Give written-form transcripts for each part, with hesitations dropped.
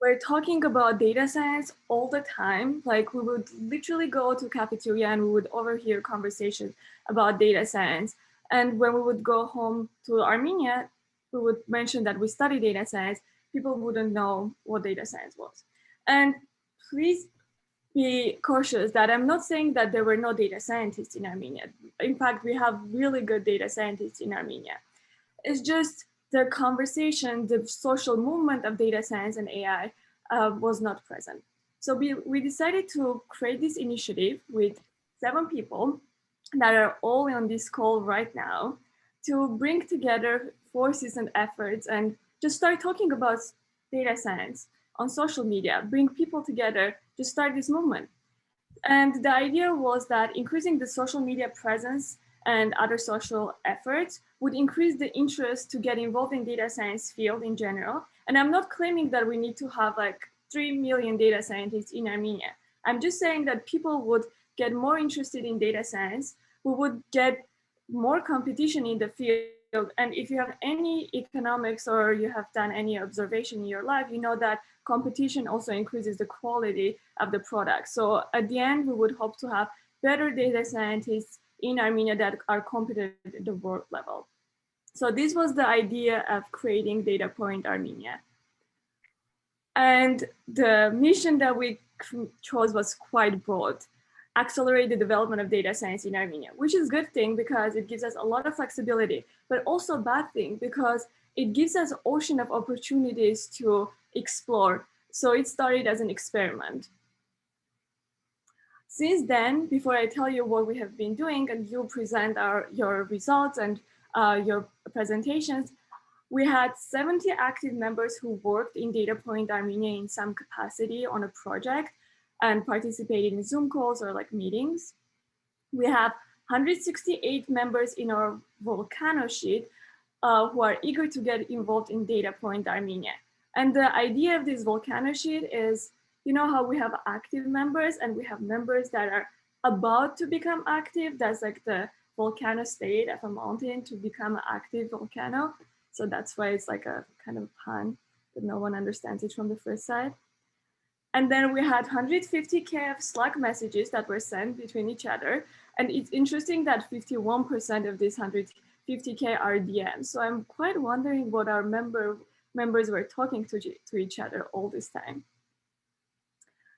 we're talking about data science all the time. Like we would literally go to cafeteria and we would overhear conversations about data science. And when we would go home to Armenia, we would mention that we study data science. People wouldn't know what data science was. And please be cautious that I'm not saying that there were no data scientists in Armenia. In fact, we have really good data scientists in Armenia. It's just the conversation, the social movement of data science and AI was not present. So we decided to create this initiative with 7 people that are all on this call right now to bring together forces and efforts and just start talking about data science on social media, bring people together to start this movement. And the idea was that increasing the social media presence and other social efforts would increase the interest to get involved in data science field in general. And I'm not claiming that we need to have like 3 million data scientists in Armenia. I'm just saying that people would get more interested in data science. We would get more competition in the field. And if you have any economics or you have done any observation in your life, you know that competition also increases the quality of the product. So at the end, we would hope to have better data scientists in Armenia that are competent at the world level. So this was the idea of creating Data Point Armenia. And the mission that we chose was quite broad: accelerate the development of data science in Armenia, which is a good thing because it gives us a lot of flexibility, but also a bad thing because it gives us an ocean of opportunities to explore. So it started as an experiment. Since then, before I tell you what we have been doing and you present your results and your presentations, we had 70 active members who worked in Data Point Armenia in some capacity on a project and participated in Zoom calls or like meetings. We have 168 members in our volcano sheet who are eager to get involved in Data Point Armenia. And the idea of this volcano sheet is, you know how we have active members and we have members that are about to become active. That's like the volcano state of a mountain to become an active volcano. So that's why it's like a kind of pun, but no one understands it from the first side. And then we had 150K of Slack messages that were sent between each other. And it's interesting that 51% of these 150K are DMs. So I'm quite wondering what our members were talking to each other all this time.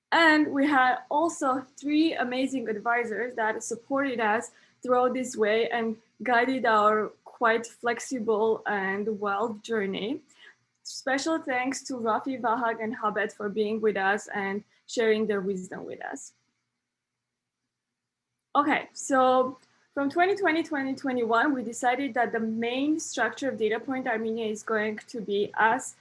And we had also 3 amazing advisors that supported us throughout this way and guided our quite flexible and wild journey. Special thanks to Rafi, Vahag, and Habet for being with us and sharing their wisdom with us. Okay, so from 2020-2021, we decided that the main structure of Data Point Armenia is going to be us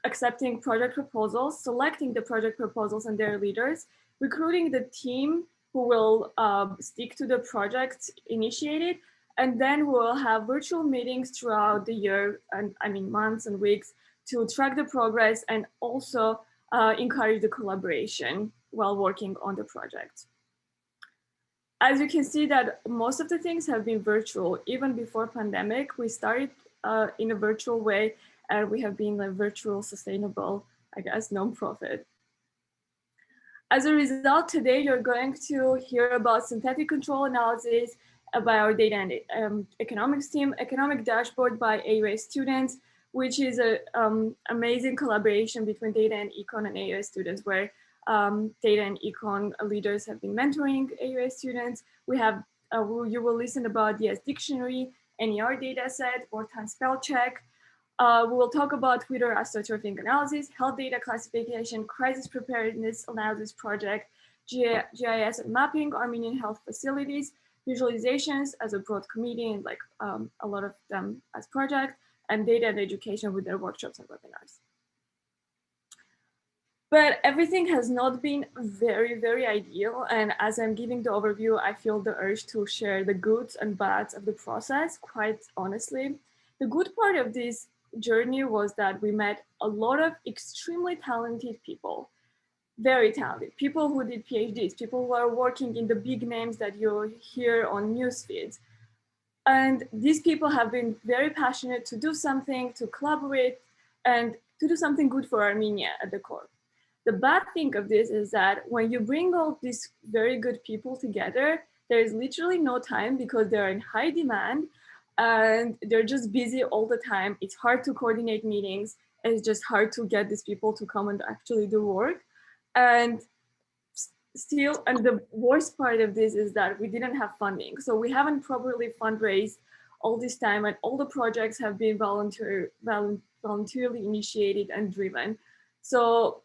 accepting project proposals, selecting the project proposals and their leaders, recruiting the team who will stick to the project initiated, and then we'll have virtual meetings throughout the year, and I mean months and weeks, to track the progress and also encourage the collaboration while working on the project. As you can see that most of the things have been virtual. Even before pandemic, we started in a virtual way, and we have been a virtual, sustainable, I guess, nonprofit. As a result, today you're going to hear about synthetic control analysis by our data and economics team, economic dashboard by AUA students, which is an amazing collaboration between data and econ and AUA students, where data and econ leaders have been mentoring AUA students. We have, you will listen about the dictionary, NER data set, wartime spell check. We will talk about Twitter astroturfing analysis, health data classification, crisis preparedness analysis project, GIS and mapping, Armenian health facilities, visualizations as a broad committee and like a lot of them as project, and data and education with their workshops and webinars. But everything has not been very, very ideal. And as I'm giving the overview, I feel the urge to share the goods and bads of the process, quite honestly. The good part of this journey was that we met a lot of extremely talented people, very talented, people who did PhDs, people who are working in the big names that you hear on news feeds. And these people have been very passionate to do something, to collaborate, and to do something good for Armenia at the core. The bad thing of this is that when you bring all these very good people together, there is literally no time because they're in high demand and they're just busy all the time. It's hard to coordinate meetings. It's just hard to get these people to come and actually do work. And still, and the worst part of this is that we didn't have funding. So we haven't properly fundraised all this time, and all the projects have been voluntarily initiated and driven. So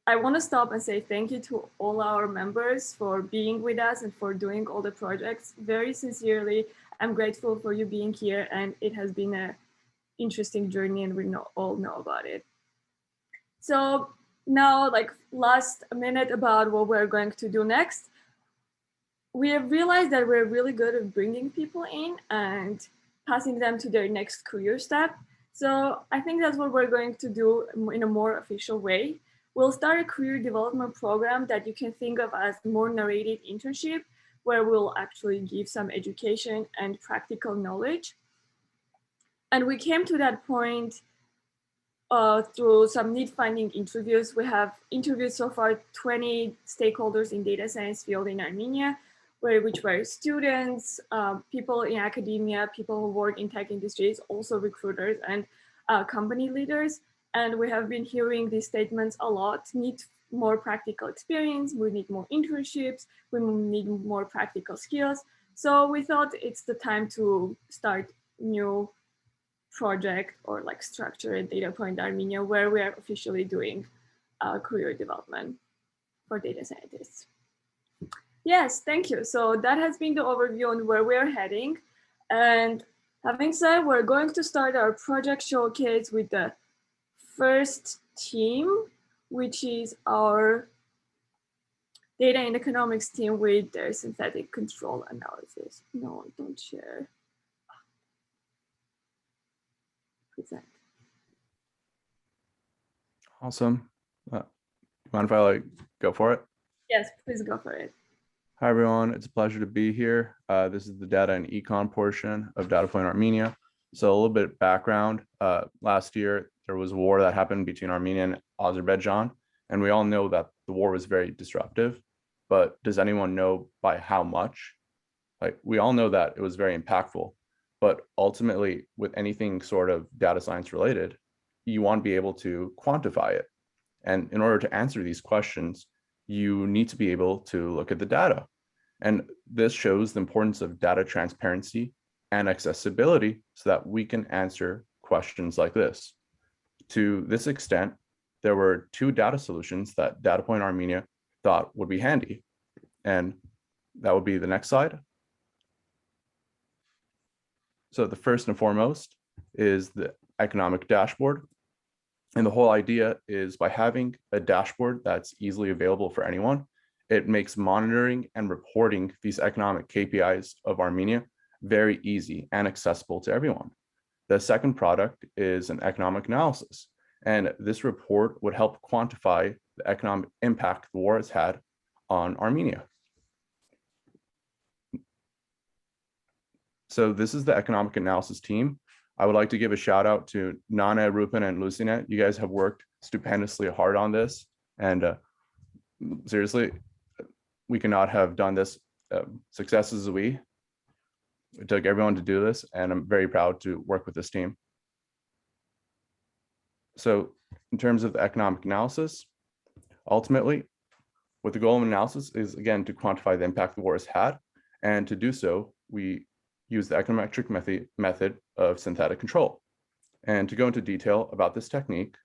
I want to stop and say thank you to all our members for being with us and for doing all the projects. Very sincerely, I'm grateful for you being here, and it has been an interesting journey, and we all know about it. So now, like last minute about what we're going to do next. We have realized that we're really good at bringing people in and passing them to their next career step. So I think that's what we're going to do in a more official way. We'll start a career development program that you can think of as more narrated internship, where we'll actually give some education and practical knowledge. And we came to that point through some need finding interviews. We have interviewed so far 20 stakeholders in data science field in Armenia, which were students, people in academia, people who work in tech industries, also recruiters and company leaders. And we have been hearing these statements a lot: need more practical experience, we need more internships, we need more practical skills. So we thought it's the time to start new project or like structure at Data Point Armenia, where we are officially doing career development for data scientists. Yes, thank you. So that has been the overview on where we're heading. And having said, we're going to start our project showcase with the first team, which is our data and economics team with their synthetic control analysis. No, don't share. Present. Awesome. Mind if I go for it? Yes, please go for it. Hi, everyone. It's a pleasure to be here. This is the data and econ portion of Data Point Armenia. So a little bit of background. Last year, there was a war that happened between Armenia and Azerbaijan, and we all know that the war was very disruptive. But does anyone know by how much? Like, we all know that it was very impactful, but ultimately, with anything sort of data science related, you want to be able to quantify it. And in order to answer these questions, you need to be able to look at the data. And this shows the importance of data transparency and accessibility so that we can answer questions like this. To this extent, there were two data solutions that Data Point Armenia thought would be handy. And that would be the next slide. So the first and foremost is the economic dashboard. And the whole idea is by having a dashboard that's easily available for anyone, it makes monitoring and reporting these economic KPIs of Armenia very easy and accessible to everyone. The second product is an economic analysis. And this report would help quantify the economic impact the war has had on Armenia. So this is the economic analysis team. I would like to give a shout out to Nana, Rupan, and Lucina. You guys have worked stupendously hard on this. And seriously, we cannot have done this success as we. It took everyone to do this, and I'm very proud to work with this team. So in terms of the economic analysis, ultimately, what the goal of analysis is, again, to quantify the impact the war has had. And to do so, we use the econometric method of synthetic control. And to go into detail about this technique,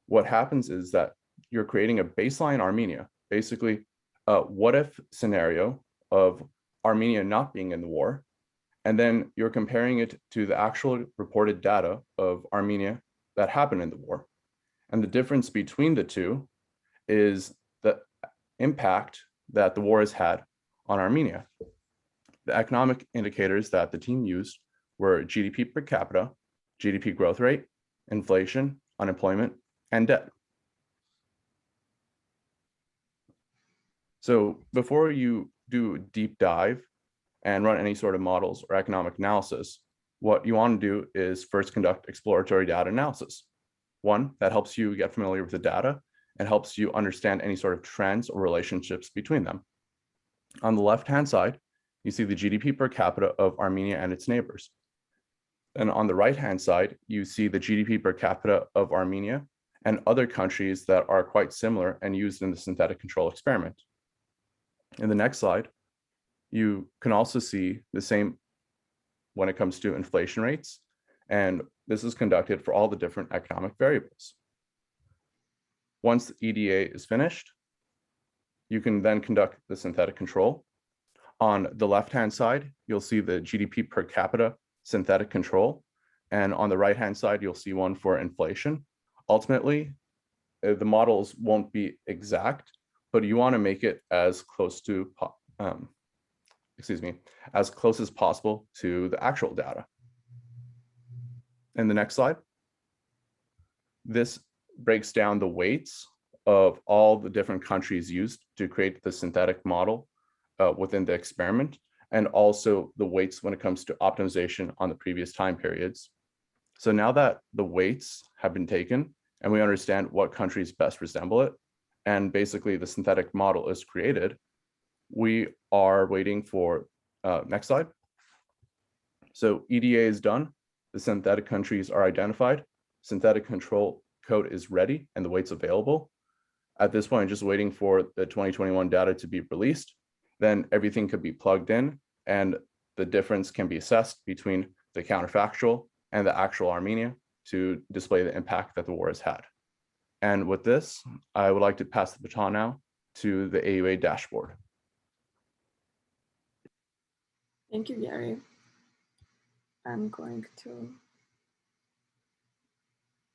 what happens is that you're creating a baseline Armenia, basically a what if scenario of Armenia not being in the war. And then you're comparing it to the actual reported data of Armenia that happened in the war. And the difference between the two is the impact that the war has had on Armenia. The economic indicators that the team used were GDP per capita, GDP growth rate, inflation, unemployment, and debt. So before you do a deep dive and run any sort of models or economic analysis, what you want to do is first conduct exploratory data analysis. One, that helps you get familiar with the data and helps you understand any sort of trends or relationships between them. On the left-hand side, you see the GDP per capita of Armenia and its neighbors. And on the right-hand side, you see the GDP per capita of Armenia and other countries that are quite similar and used in the synthetic control experiment. In the next slide, you can also see the same when it comes to inflation rates, and this is conducted for all the different economic variables. Once the EDA is finished, you can then conduct the synthetic control. On the left-hand side, you'll see the GDP per capita synthetic control, and on the right-hand side, you'll see one for inflation. Ultimately, the models won't be exact, but you want to make it as close to as close as possible to the actual data. In the next slide, this breaks down the weights of all the different countries used to create the synthetic model within the experiment, and also the weights when it comes to optimization on the previous time periods. So now that the weights have been taken and we understand what countries best resemble it, and basically the synthetic model is created, we are waiting for, next slide. So EDA is done, the synthetic countries are identified, synthetic control code is ready, and the weights available. At this point, just waiting for the 2021 data to be released, then everything could be plugged in and the difference can be assessed between the counterfactual and the actual Armenia to display the impact that the war has had. And with this, I would like to pass the baton now to the AUA dashboard. Thank you, Gary. I'm going to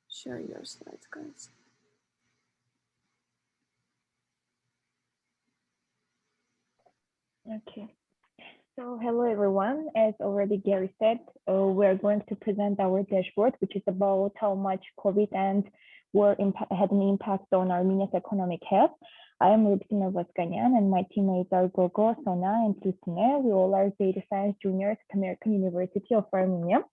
share your slides, guys. Okay. So hello, everyone. As already Gary said, we're going to present our dashboard, which is about how much COVID and war had an impact on Armenia's economic health. I am Rubina Vaskanyan, and my teammates are Gogo, Sona, and Lusine. We all are data science juniors at American University of Armenia.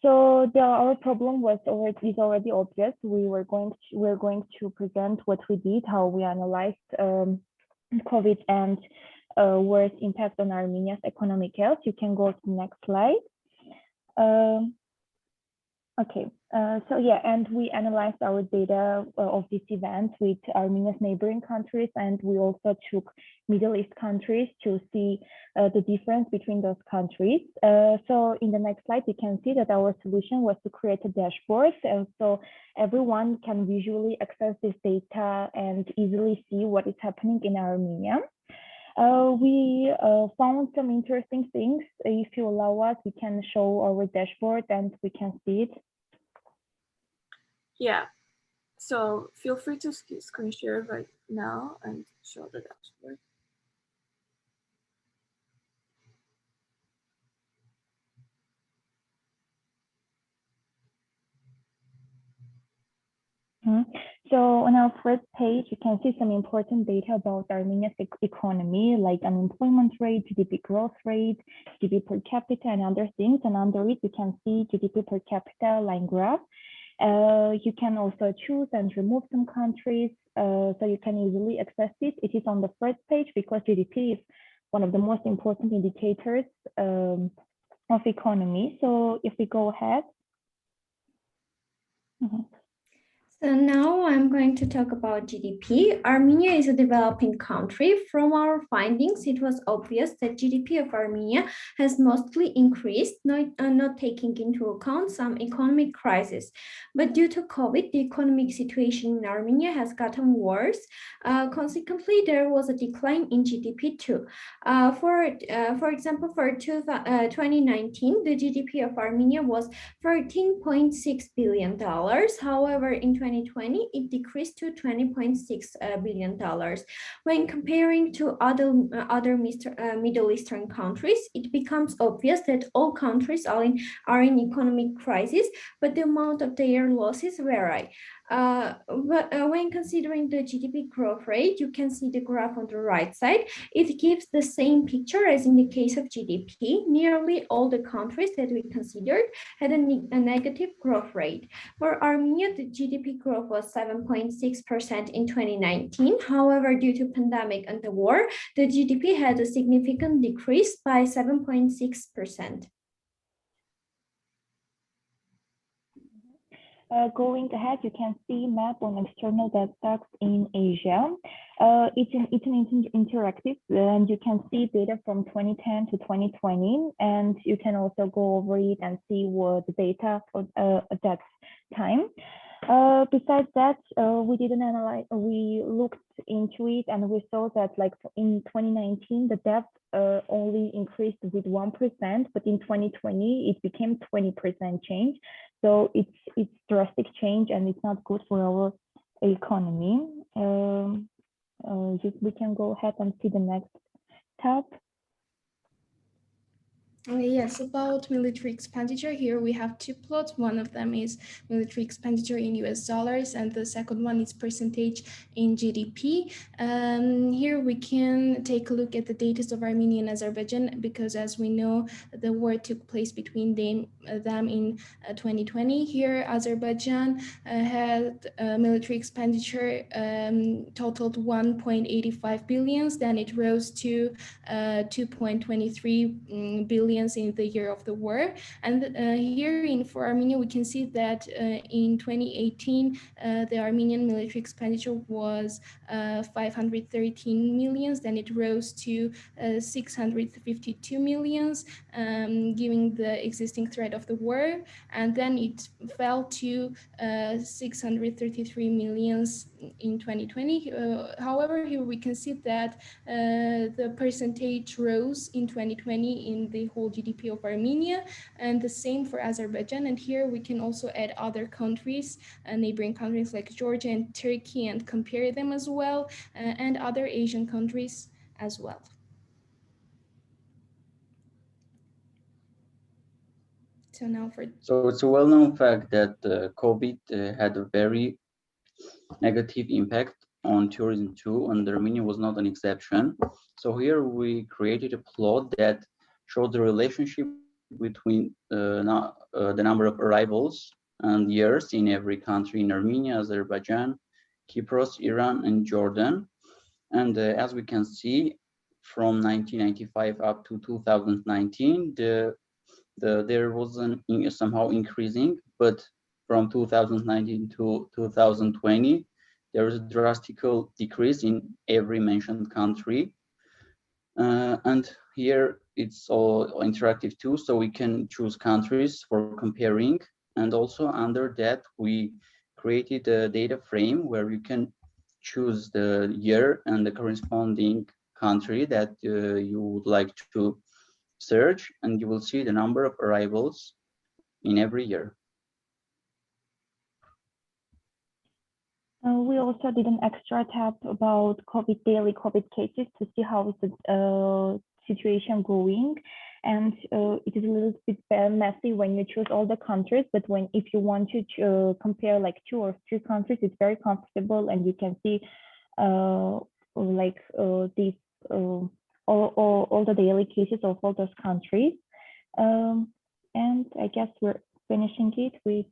So our problem is already obvious. We're going to present what we did, how we analyzed COVID and war's impact on Armenia's economic health. You can go to the next slide. Okay, so yeah, and we analyzed our data of this event with Armenia's neighboring countries, and we also took Middle East countries to see the difference between those countries. So in the next slide, you can see that our solution was to create a dashboard, and so everyone can visually access this data and easily see what is happening in Armenia. We found some interesting things. If you allow us, we can show our dashboard and we can see it. Yeah, so feel free to screen share right now and show the dashboard. So on our first page, you can see some important data about Armenia's economy, like unemployment rate, GDP growth rate, GDP per capita, and other things. And under it, you can see GDP per capita line graph. You can also choose and remove some countries, so you can easily access it. It is on the first page because GDP is one of the most important indicators of economy. So if we go ahead. So now I'm going to talk about GDP. Armenia is a developing country. From our findings, it was obvious that GDP of Armenia has mostly increased, not taking into account some economic crisis. But due to COVID, the economic situation in Armenia has gotten worse. Consequently, there was a decline in GDP too. For example, for 2019, the GDP of Armenia was $13.6 billion. However, in 2020, it decreased to $20.6 billion. When comparing to other Middle Eastern countries, it becomes obvious that all countries are in economic crisis, but the amount of their losses vary. When considering the GDP growth rate, you can see the graph on the right side. It gives the same picture as in the case of GDP. Nearly all the countries that we considered had a negative growth rate. For Armenia, the GDP growth was 7.6% in 2019. However, due to pandemic and the war, the GDP had a significant decrease by 7.6%. Going ahead, you can see map on external debt stocks in Asia. It's an interactive, and you can see data from 2010 to 2020, and you can also go over it and see what the data for at that time. Besides that, we did an analyze. We looked into it, and we saw that, like in 2019, the debt only increased with 1%, but in 2020 it became 20% change. So it's drastic change, and it's not good for our economy. We can go ahead and see the next tab. Yes, about military expenditure, here we have two plots. One of them is military expenditure in US dollars, and the second one is percentage in GDP. Here we can take a look at the data of Armenia and Azerbaijan, because as we know, the war took place between them in 2020. Here, Azerbaijan had military expenditure totaled 1.85 billion, then it rose to 2.23 billion in the year of the war. And here for Armenia, we can see that in 2018, the Armenian military expenditure was 513 million, then it rose to 652 million, giving the existing threat of the war, and then it fell to 633 million in 2020. However, here we can see that the percentage rose in 2020 in the whole GDP of Armenia, and the same for Azerbaijan. And here we can also add other countries, neighboring countries like Georgia and Turkey, and compare them as well, and other Asian countries as well. So now So it's a well-known fact that COVID had a very negative impact on tourism too, and Armenia was not an exception. So here we created a plot that shows the relationship between the number of arrivals and years in every country in Armenia, Azerbaijan, Cyprus, Iran, and Jordan. And as we can see, from 1995 up to 2019, there was somehow increasing, but from 2019 to 2020, there was a drastic decrease in every mentioned country. And here it's all interactive too, so we can choose countries for comparing. And also under that, we created a data frame where you can choose the year and the corresponding country that you would like to search, and you will see the number of arrivals in every year. We also did an extra tab about daily COVID cases to see how is the situation going. And it is a little bit messy when you choose all the countries, but if you want to compare like 2 or 3 countries, it's very comfortable, and you can see these all the daily cases of all those countries. And I guess we're finishing it with.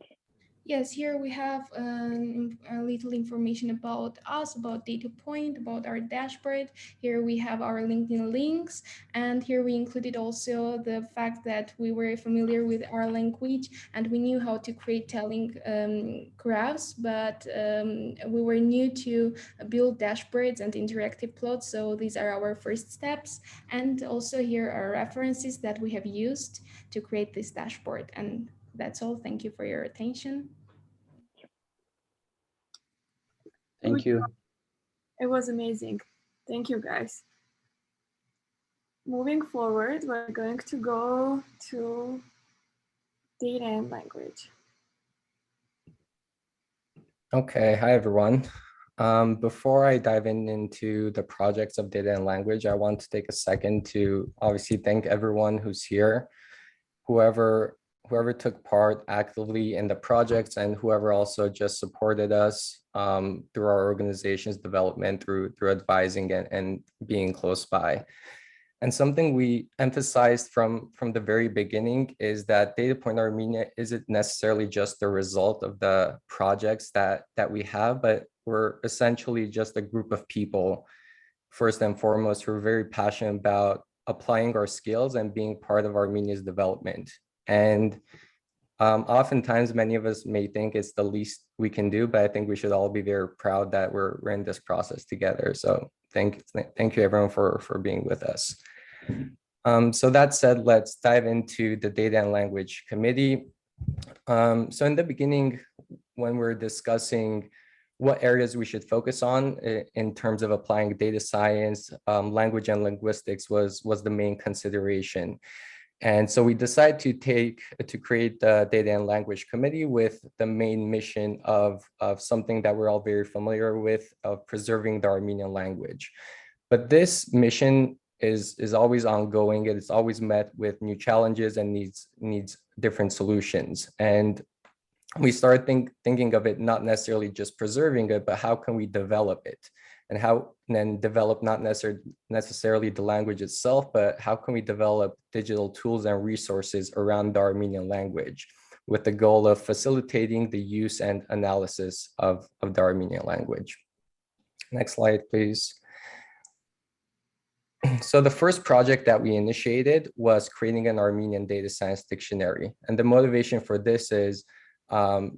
Yes, here we have a little information about us, about data point, about our dashboard. Here we have our LinkedIn links, and here we included also the fact that we were familiar with our language and we knew how to create telling graphs, but we were new to build dashboards and interactive plots. So these are our first steps. And also here are references that we have used to create this dashboard. And that's all. Thank you for your attention. Thank you. It was amazing. Thank you, guys. Moving forward, we're going to go to data and language. Okay, hi everyone. Before I dive into the projects of data and language, I want to take a second to obviously thank everyone who's here, whoever whoever took part actively in the projects and whoever also just supported us through our organization's development, through advising and being close by. And something we emphasized from the very beginning is that Data Point Armenia isn't necessarily just the result of the projects that we have, but we're essentially just a group of people, first and foremost, who are very passionate about applying our skills and being part of Armenia's development. And oftentimes, many of us may think it's the least we can do, but I think we should all be very proud that we're in this process together. So thank you everyone for being with us. So that said, let's dive into the Data and Language Committee. So in the beginning, when we're discussing what areas we should focus on in terms of applying data science, language and linguistics was the main consideration. And so we decided to create the Data and Language Committee with the main mission of something that we're all very familiar with, of preserving the Armenian language. But this mission is always ongoing. It is always met with new challenges and needs different solutions. And we started thinking of it not necessarily just preserving it, but how can we develop it? And how then develop not necessarily the language itself, but how can we develop digital tools and resources around the Armenian language with the goal of facilitating the use and analysis of the Armenian language. Next slide, please. So the first project that we initiated was creating an Armenian data science dictionary. And the motivation for this is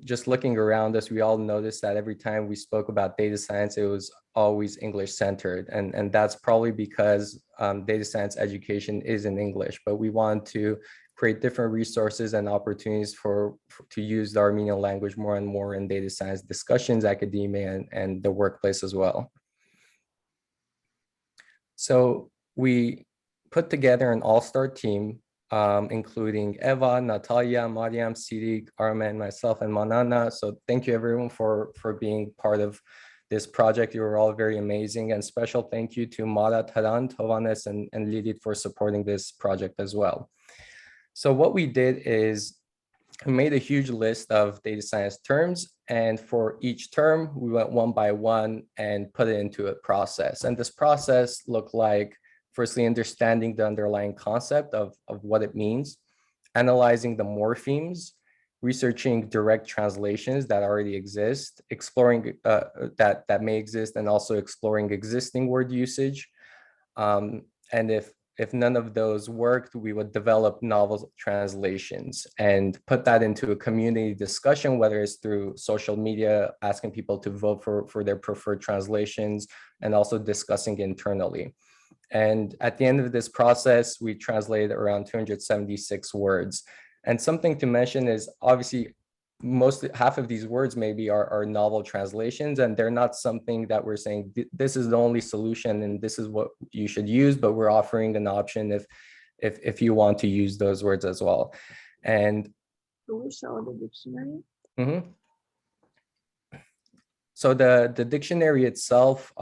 just looking around us, we all noticed that every time we spoke about data science, it was always English centered. And that's probably because data science education is in English, but we want to create different resources and opportunities to use the Armenian language more and more in data science discussions, academia, and the workplace as well. So we put together an all-star team, including Eva, Natalia, Mariam, Sirik, Armen, myself, and Manana. So thank you everyone for being part of this project. You were all very amazing, and special thank you to Mara, Taran, Tovanes, and Lidit for supporting this project as well. So what we did is we made a huge list of data science terms, and for each term, we went one by one and put it into a process. And this process looked like, firstly, understanding the underlying concept of what it means, analyzing the morphemes, researching direct translations that already exist, exploring that may exist, and also exploring existing word usage. And if none of those worked, we would develop novel translations and put that into a community discussion, whether it's through social media, asking people to vote for their preferred translations, and also discussing internally. And at the end of this process, we translated around 276 words. And something to mention is obviously half of these words maybe are novel translations, and they're not something that we're saying this is the only solution and this is what you should use, but we're offering an option if you want to use those words as well. And can we show the dictionary? Mm-hmm. So the dictionary itself,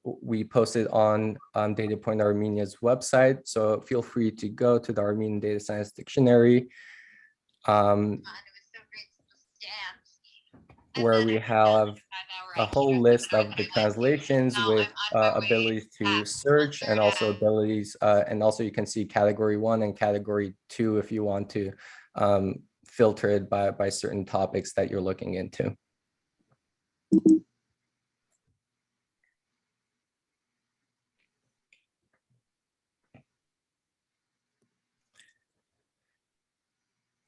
we posted on Data Point Armenia's website. So feel free to go to the Armenian Data Science Dictionary, where we have a whole list of the translations with abilities to search, and also abilities, and also you can see category 1 and category 2 if you want to filter it by certain topics that you're looking into.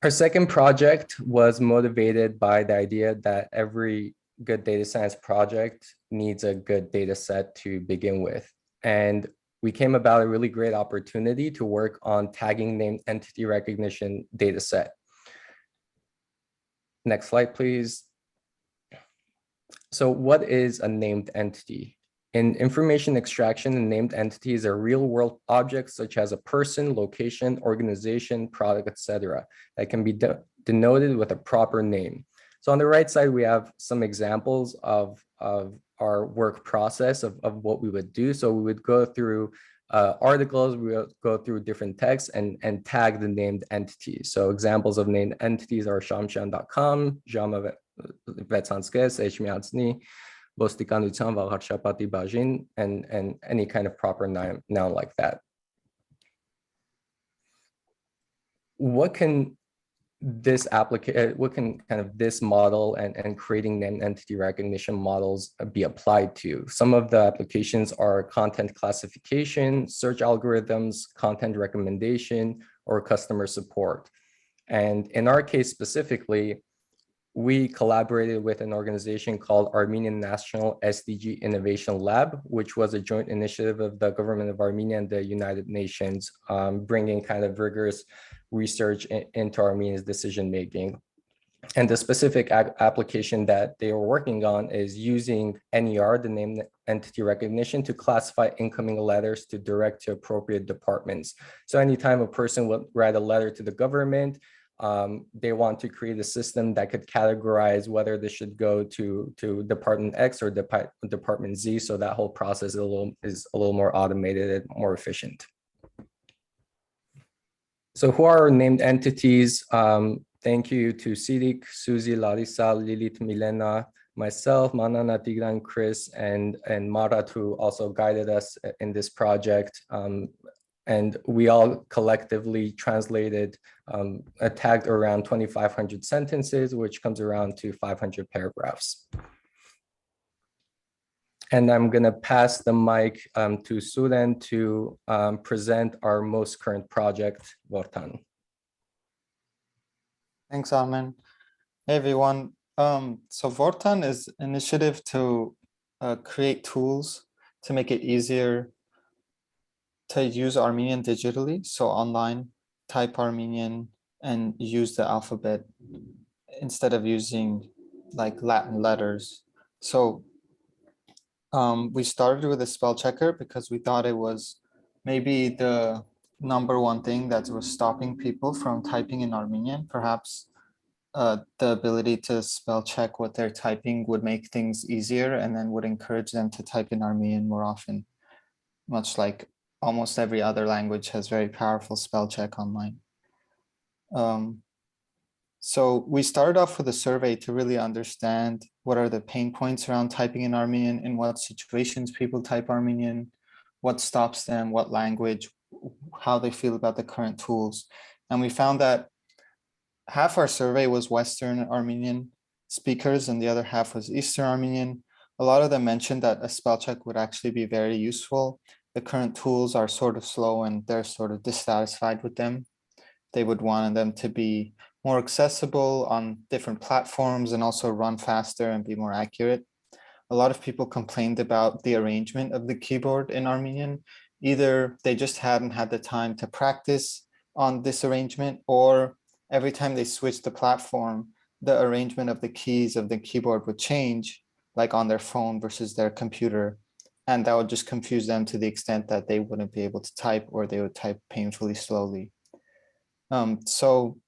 Our second project was motivated by the idea that every good data science project needs a good data set to begin with. And we came about a really great opportunity to work on tagging named entity recognition data set. Next slide, please. So what is a named entity? In information extraction, a named entity is a real-world object such as a person, location, organization, product, etc. that can be denoted with a proper name. So on the right side, we have some examples of our work process of what we would do. So we would go through articles, we'll go through different texts and tag the named entities. So examples of named entities are shamshan.com, Jama Vetsanskes, Echmiatsni, Bostikanutsan Valharshapati Bajin, and any kind of proper noun like that. What can this model and creating named entity recognition models be applied to? Some of the applications are content classification, search algorithms, content recommendation, or customer support. And in our case specifically, we collaborated with an organization called Armenian National SDG Innovation Lab, which was a joint initiative of the government of Armenia and the United Nations, bringing kind of rigorous research into Armenia's decision-making. And the specific application that they were working on is using NER, the name entity recognition, to classify incoming letters to direct to appropriate departments. So anytime a person would write a letter to the government, they want to create a system that could categorize whether this should go to Department X or Department Z, so that whole process is a little more automated and more efficient. So who are our named entities? Thank you to Sidik, Suzy, Larissa, Lilith, Milena, myself, Manana, Tigran, Chris, and Marat, who also guided us in this project. And we all collectively translated, tagged around 2,500 sentences, which comes around to 500 paragraphs. And I'm gonna pass the mic to Sudan to present our most current project, Vortan. Thanks, Armin. Hey, everyone. So Vortan is an initiative to create tools to make it easier to use Armenian digitally. So online, type Armenian and use the alphabet instead of using like Latin letters. So we started with a spell checker because we thought it was maybe the #1 thing that was stopping people from typing in Armenian. Perhaps the ability to spell check what they're typing would make things easier and then would encourage them to type in Armenian more often, much like almost every other language has very powerful spell check online. So we started off with a survey to really understand what are the pain points around typing in Armenian, in what situations people type Armenian, what stops them, what language, how they feel about the current tools. And we found that half our survey was Western Armenian speakers and the other half was Eastern Armenian. A lot of them mentioned that a spell check would actually be very useful. The current tools are sort of slow and they're sort of dissatisfied with them. They would want them to be more accessible on different platforms and also run faster and be more accurate. A lot of people complained about the arrangement of the keyboard in Armenian. Either they just hadn't had the time to practice on this arrangement, or every time they switched the platform, the arrangement of the keys of the keyboard would change, like on their phone versus their computer. And that would just confuse them to the extent that they wouldn't be able to type, or they would type painfully slowly. So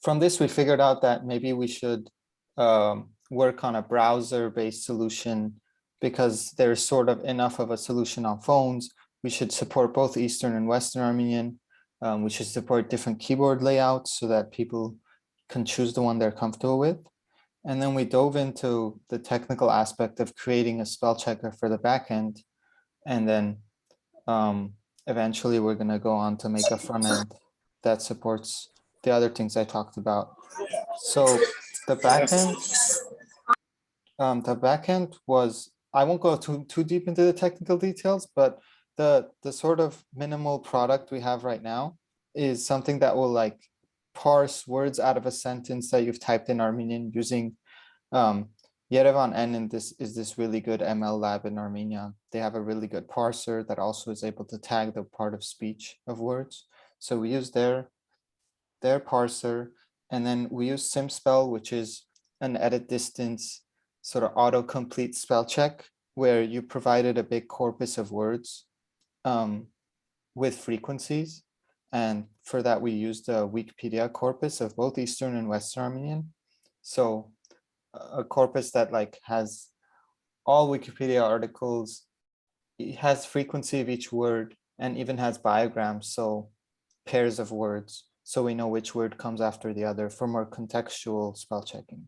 from this, we figured out that maybe we should work on a browser-based solution, because there's sort of enough of a solution on phones. We should support both Eastern and Western Armenian. We should support different keyboard layouts so that people can choose the one they're comfortable with. And then we dove into the technical aspect of creating a spell checker for the backend. And then eventually we're going to go on to make a front end that supports the other things I talked about. So the backend was, I won't go too deep into the technical details, but the sort of minimal product we have right now is something that will like parse words out of a sentence that you've typed in Armenian using Yerevan N, and this is this really good ML lab in Armenia. They have a really good parser that also is able to tag the part of speech of words. So we use their parser, and then we use SimSpell, which is an edit distance sort of autocomplete spell check, where you provided a big corpus of words with frequencies. And for that, we used the Wikipedia corpus of both Eastern and Western Armenian. So a corpus that like has all Wikipedia articles it has frequency of each word and even has biograms, so pairs of words, so we know which word comes after the other for more contextual spell checking.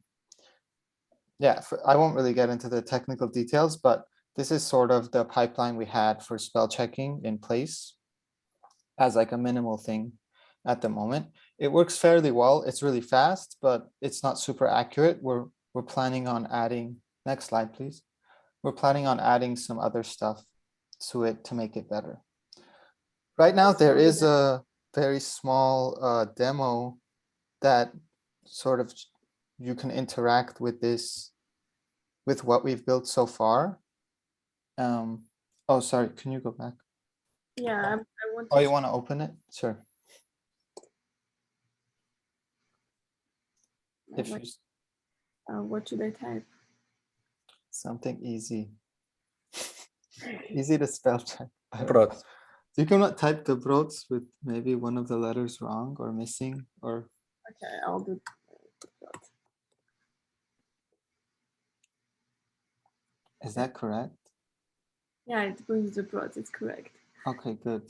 Yeah, I won't really get into the technical details, but this is sort of the pipeline we had for spell checking in place as like a minimal thing at the moment. It works fairly well. It's really fast, but it's not super accurate. We're planning on adding, next slide, please. We're planning on adding some other stuff to it to make it better. Right now, there is a very small demo that sort of you can interact with this, with what we've built so far. Oh, sorry, can you go back? Yeah, I want to. Oh, you want to open it? Sure. If you, what should I type? something easy. Easy to spell check. Brot. You cannot type the brots with maybe one of the letters wrong or missing, or Okay, I'll do. is that correct? Yeah, it brings the broad. It's correct. Okay, good.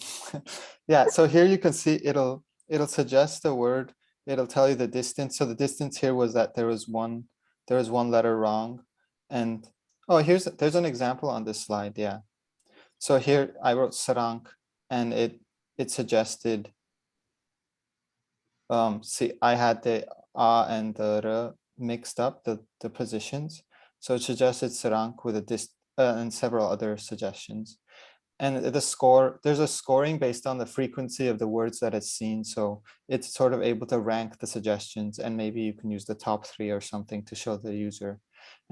Yeah, so here you can see it'll suggest the word. It'll tell you the distance. So the distance here was that there was one letter wrong, and oh, there's an example on this slide. Yeah. So here I wrote Sarank, and it suggested. See, I had the A and the R mixed up, the positions. So it suggested Sarank with a and several other suggestions. And the score, there's a scoring based on the frequency of the words that it's seen. So it's sort of able to rank the suggestions, and maybe you can use the top 3 or something to show the user.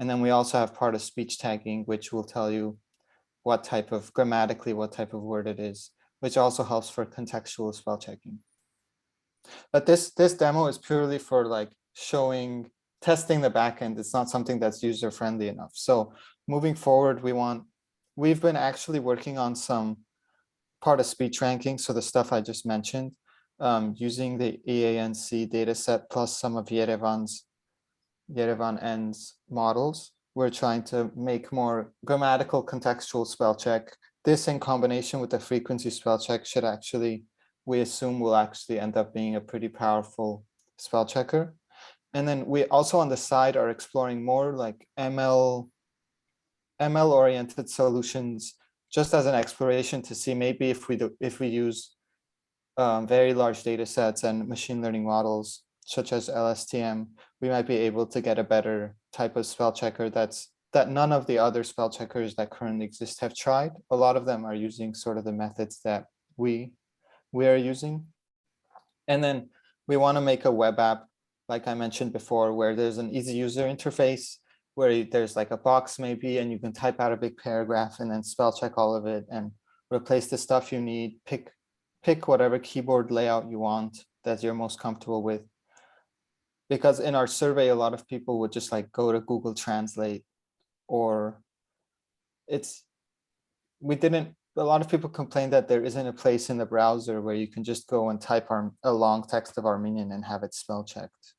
And then we also have part of speech tagging, which will tell you what type of, grammatically, what type of word it is, which also helps for contextual spell checking. But this demo is purely for like testing the backend. It's not something that's user friendly enough. So moving forward, we've been actually working on some part of speech ranking. So the stuff I just mentioned, using the EANC dataset plus some of Yerevan N's models. We're trying to make more grammatical contextual spell check. This in combination with the frequency spell check should actually, we assume, will actually end up being a pretty powerful spell checker. And then we also on the side are exploring more like ML oriented solutions, just as an exploration to see maybe if we use very large data sets and machine learning models such as LSTM, we might be able to get a better type of spell checker that none of the other spell checkers that currently exist have tried. A lot of them are using sort of the methods that we are using. And then we want to make a web app, like I mentioned before, where there's an easy user interface, where there's like a box maybe, and you can type out a big paragraph and then spell check all of it and replace the stuff you need, pick whatever keyboard layout you want that you're most comfortable with. Because in our survey, a lot of people would just like go to Google Translate, or a lot of people complain that there isn't a place in the browser where you can just go and type a long text of Armenian and have it spell checked.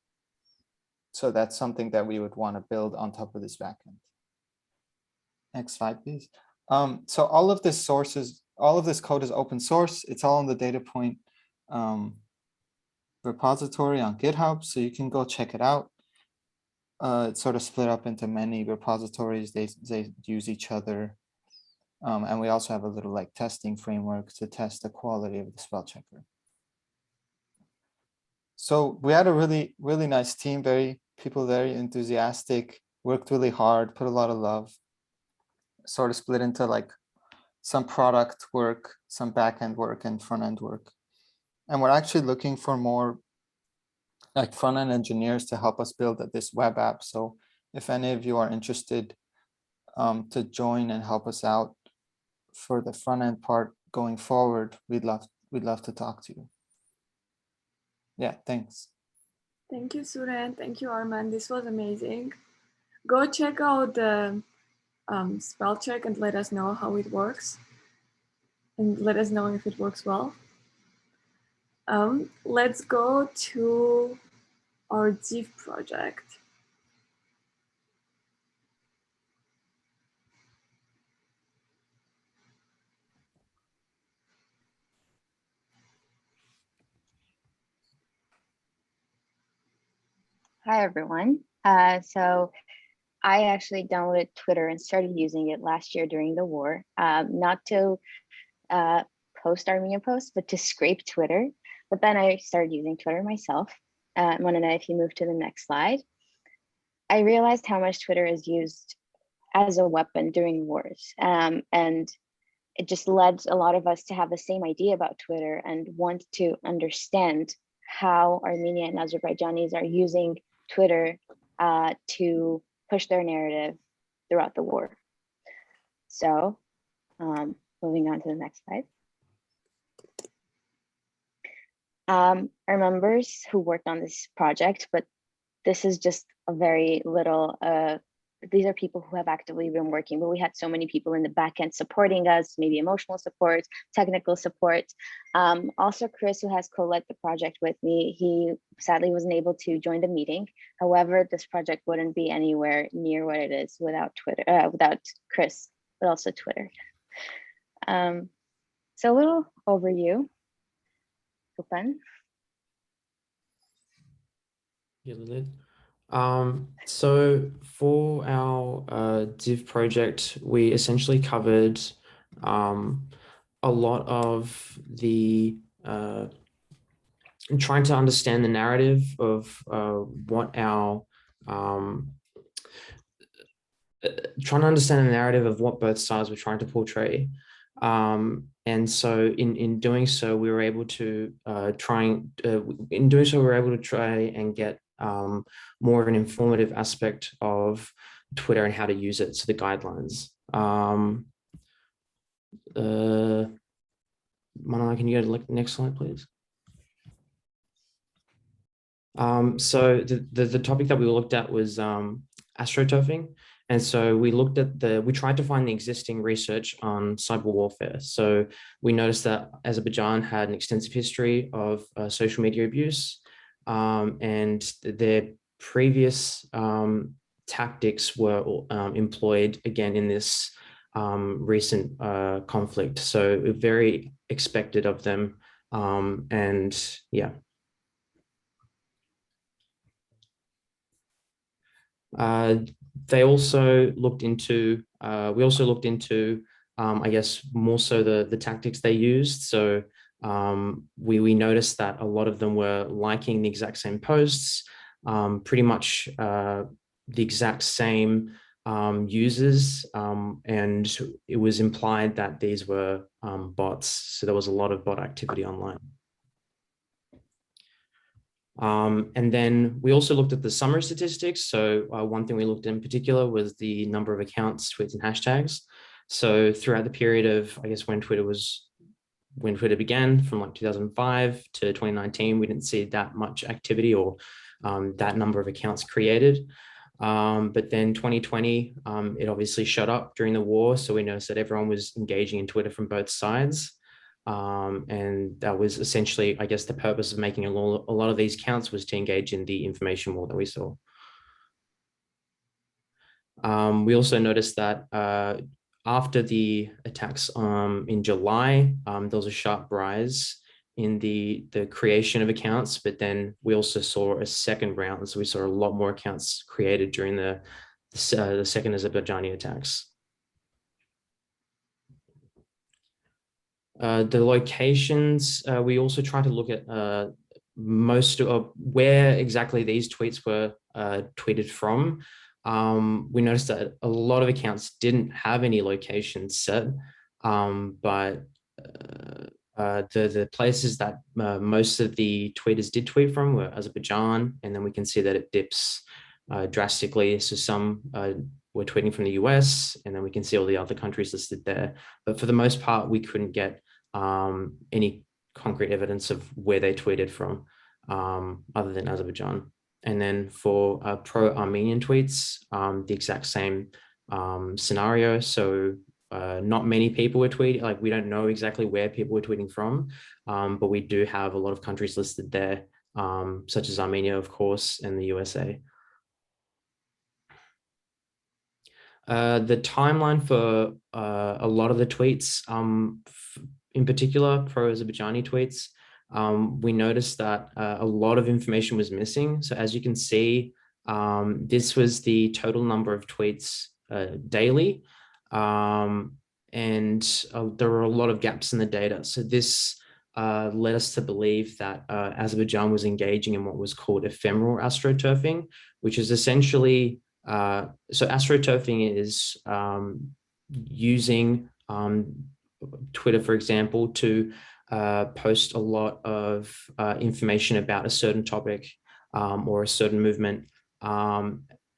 So that's something that we would want to build on top of this backend. Next slide, please. So all of this code is open source. It's all on the DataPoint repository on GitHub, so you can go check it out. It's sort of split up into many repositories. They use each other. And we also have a little like testing framework to test the quality of the spell checker. So we had a really, really nice team, people very enthusiastic, worked really hard, put a lot of love, sort of split into like some product work, some back-end work, and front-end work. And we're actually looking for more like front-end engineers to help us build this web app. So if any of you are interested to join and help us out for the front-end part going forward, we'd love to talk to you. Yeah, thanks. Thank you, Suren. Thank you, Arman. This was amazing. Go check out the spell check and let us know how it works. And let us know if it works well. Let's go to our DPA project. Hi, everyone. So I actually downloaded Twitter and started using it last year during the war, not to post Armenian posts, but to scrape Twitter. But then I started using Twitter myself. I want to know if you move to the next slide. I realized how much Twitter is used as a weapon during wars. And it just led a lot of us to have the same idea about Twitter and want to understand how Armenia and Azerbaijanis are using Twitter to push their narrative throughout the war. So moving on to the next slide. Our members who worked on this project, but this is just a very little, these are people who have actively been working, but we had so many people in the back end supporting us, maybe emotional support, technical support. Also Chris, who has co-led the project with me, he sadly wasn't able to join the meeting. However, this project wouldn't be anywhere near what it is without Twitter, without Chris, but also Twitter. So a little overview. Open. Yeah, Lilith. So for our div project, we essentially covered a lot of the trying to understand the narrative of what our trying to understand the narrative of what both sides were trying to portray. And so in doing so, we were able to try and get more of an informative aspect of Twitter and how to use it, so the guidelines. Manala, can you go to the next slide, please? So the topic that we looked at was astroturfing. And so we looked at we tried to find the existing research on cyber warfare. So we noticed that Azerbaijan had an extensive history of social media abuse, and their previous tactics were employed again in this recent conflict. So very expected of them. And yeah. They also looked into, we also looked into, I guess, more so the tactics they used. So we noticed that a lot of them were liking the exact same posts, pretty much the exact same users, and it was implied that these were bots. So there was a lot of bot activity online. And then we also looked at the summary statistics. So one thing we looked at in particular was the number of accounts, tweets, and hashtags. So throughout the period of, I guess, when Twitter began from like 2005 to 2019, we didn't see that much activity or that number of accounts created. But then 2020, it obviously shut up during the war. So we noticed that everyone was engaging in Twitter from both sides. And that was essentially, I guess, the purpose of making a lot of these counts was to engage in the information war that we saw. We also noticed that after the attacks in July, there was a sharp rise in the creation of accounts, but then we also saw a second round. So we saw a lot more accounts created during the second Azerbaijani attacks. The locations, we also try to look at most of where exactly these tweets were tweeted from. We noticed that a lot of accounts didn't have any locations set, but the places that most of the tweeters did tweet from were Azerbaijan, and then we can see that it dips drastically. So some were tweeting from the US, and then we can see all the other countries listed there. But for the most part, we couldn't get any concrete evidence of where they tweeted from other than Azerbaijan. And then for pro-Armenian tweets, the exact same scenario. So not many people were tweeting, like we don't know exactly where people were tweeting from, but we do have a lot of countries listed there, such as Armenia, of course, and the USA. The timeline for a lot of the tweets, in particular pro-Azerbaijani tweets, we noticed that a lot of information was missing. So as you can see, this was the total number of tweets daily. And there were a lot of gaps in the data. So this led us to believe that Azerbaijan was engaging in what was called ephemeral astroturfing, which is essentially, so astroturfing is using Twitter, for example, to post a lot of information about a certain topic or a certain movement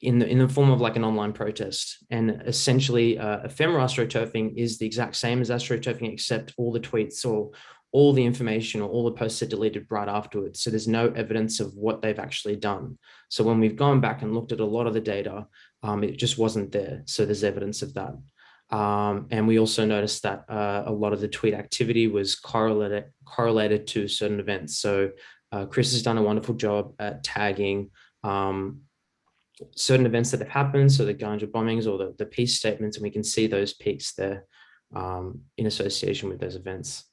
in the form of like an online protest. And essentially ephemeral astroturfing is the exact same as astroturfing, except all the tweets or all the information or all the posts are deleted right afterwards. So there's no evidence of what they've actually done. So when we've gone back and looked at a lot of the data, it just wasn't there. So there's evidence of that. And we also noticed that a lot of the tweet activity was correlated to certain events. So Chris has done a wonderful job at tagging certain events that have happened, so the Ganja bombings or the peace statements, and we can see those peaks there in association with those events.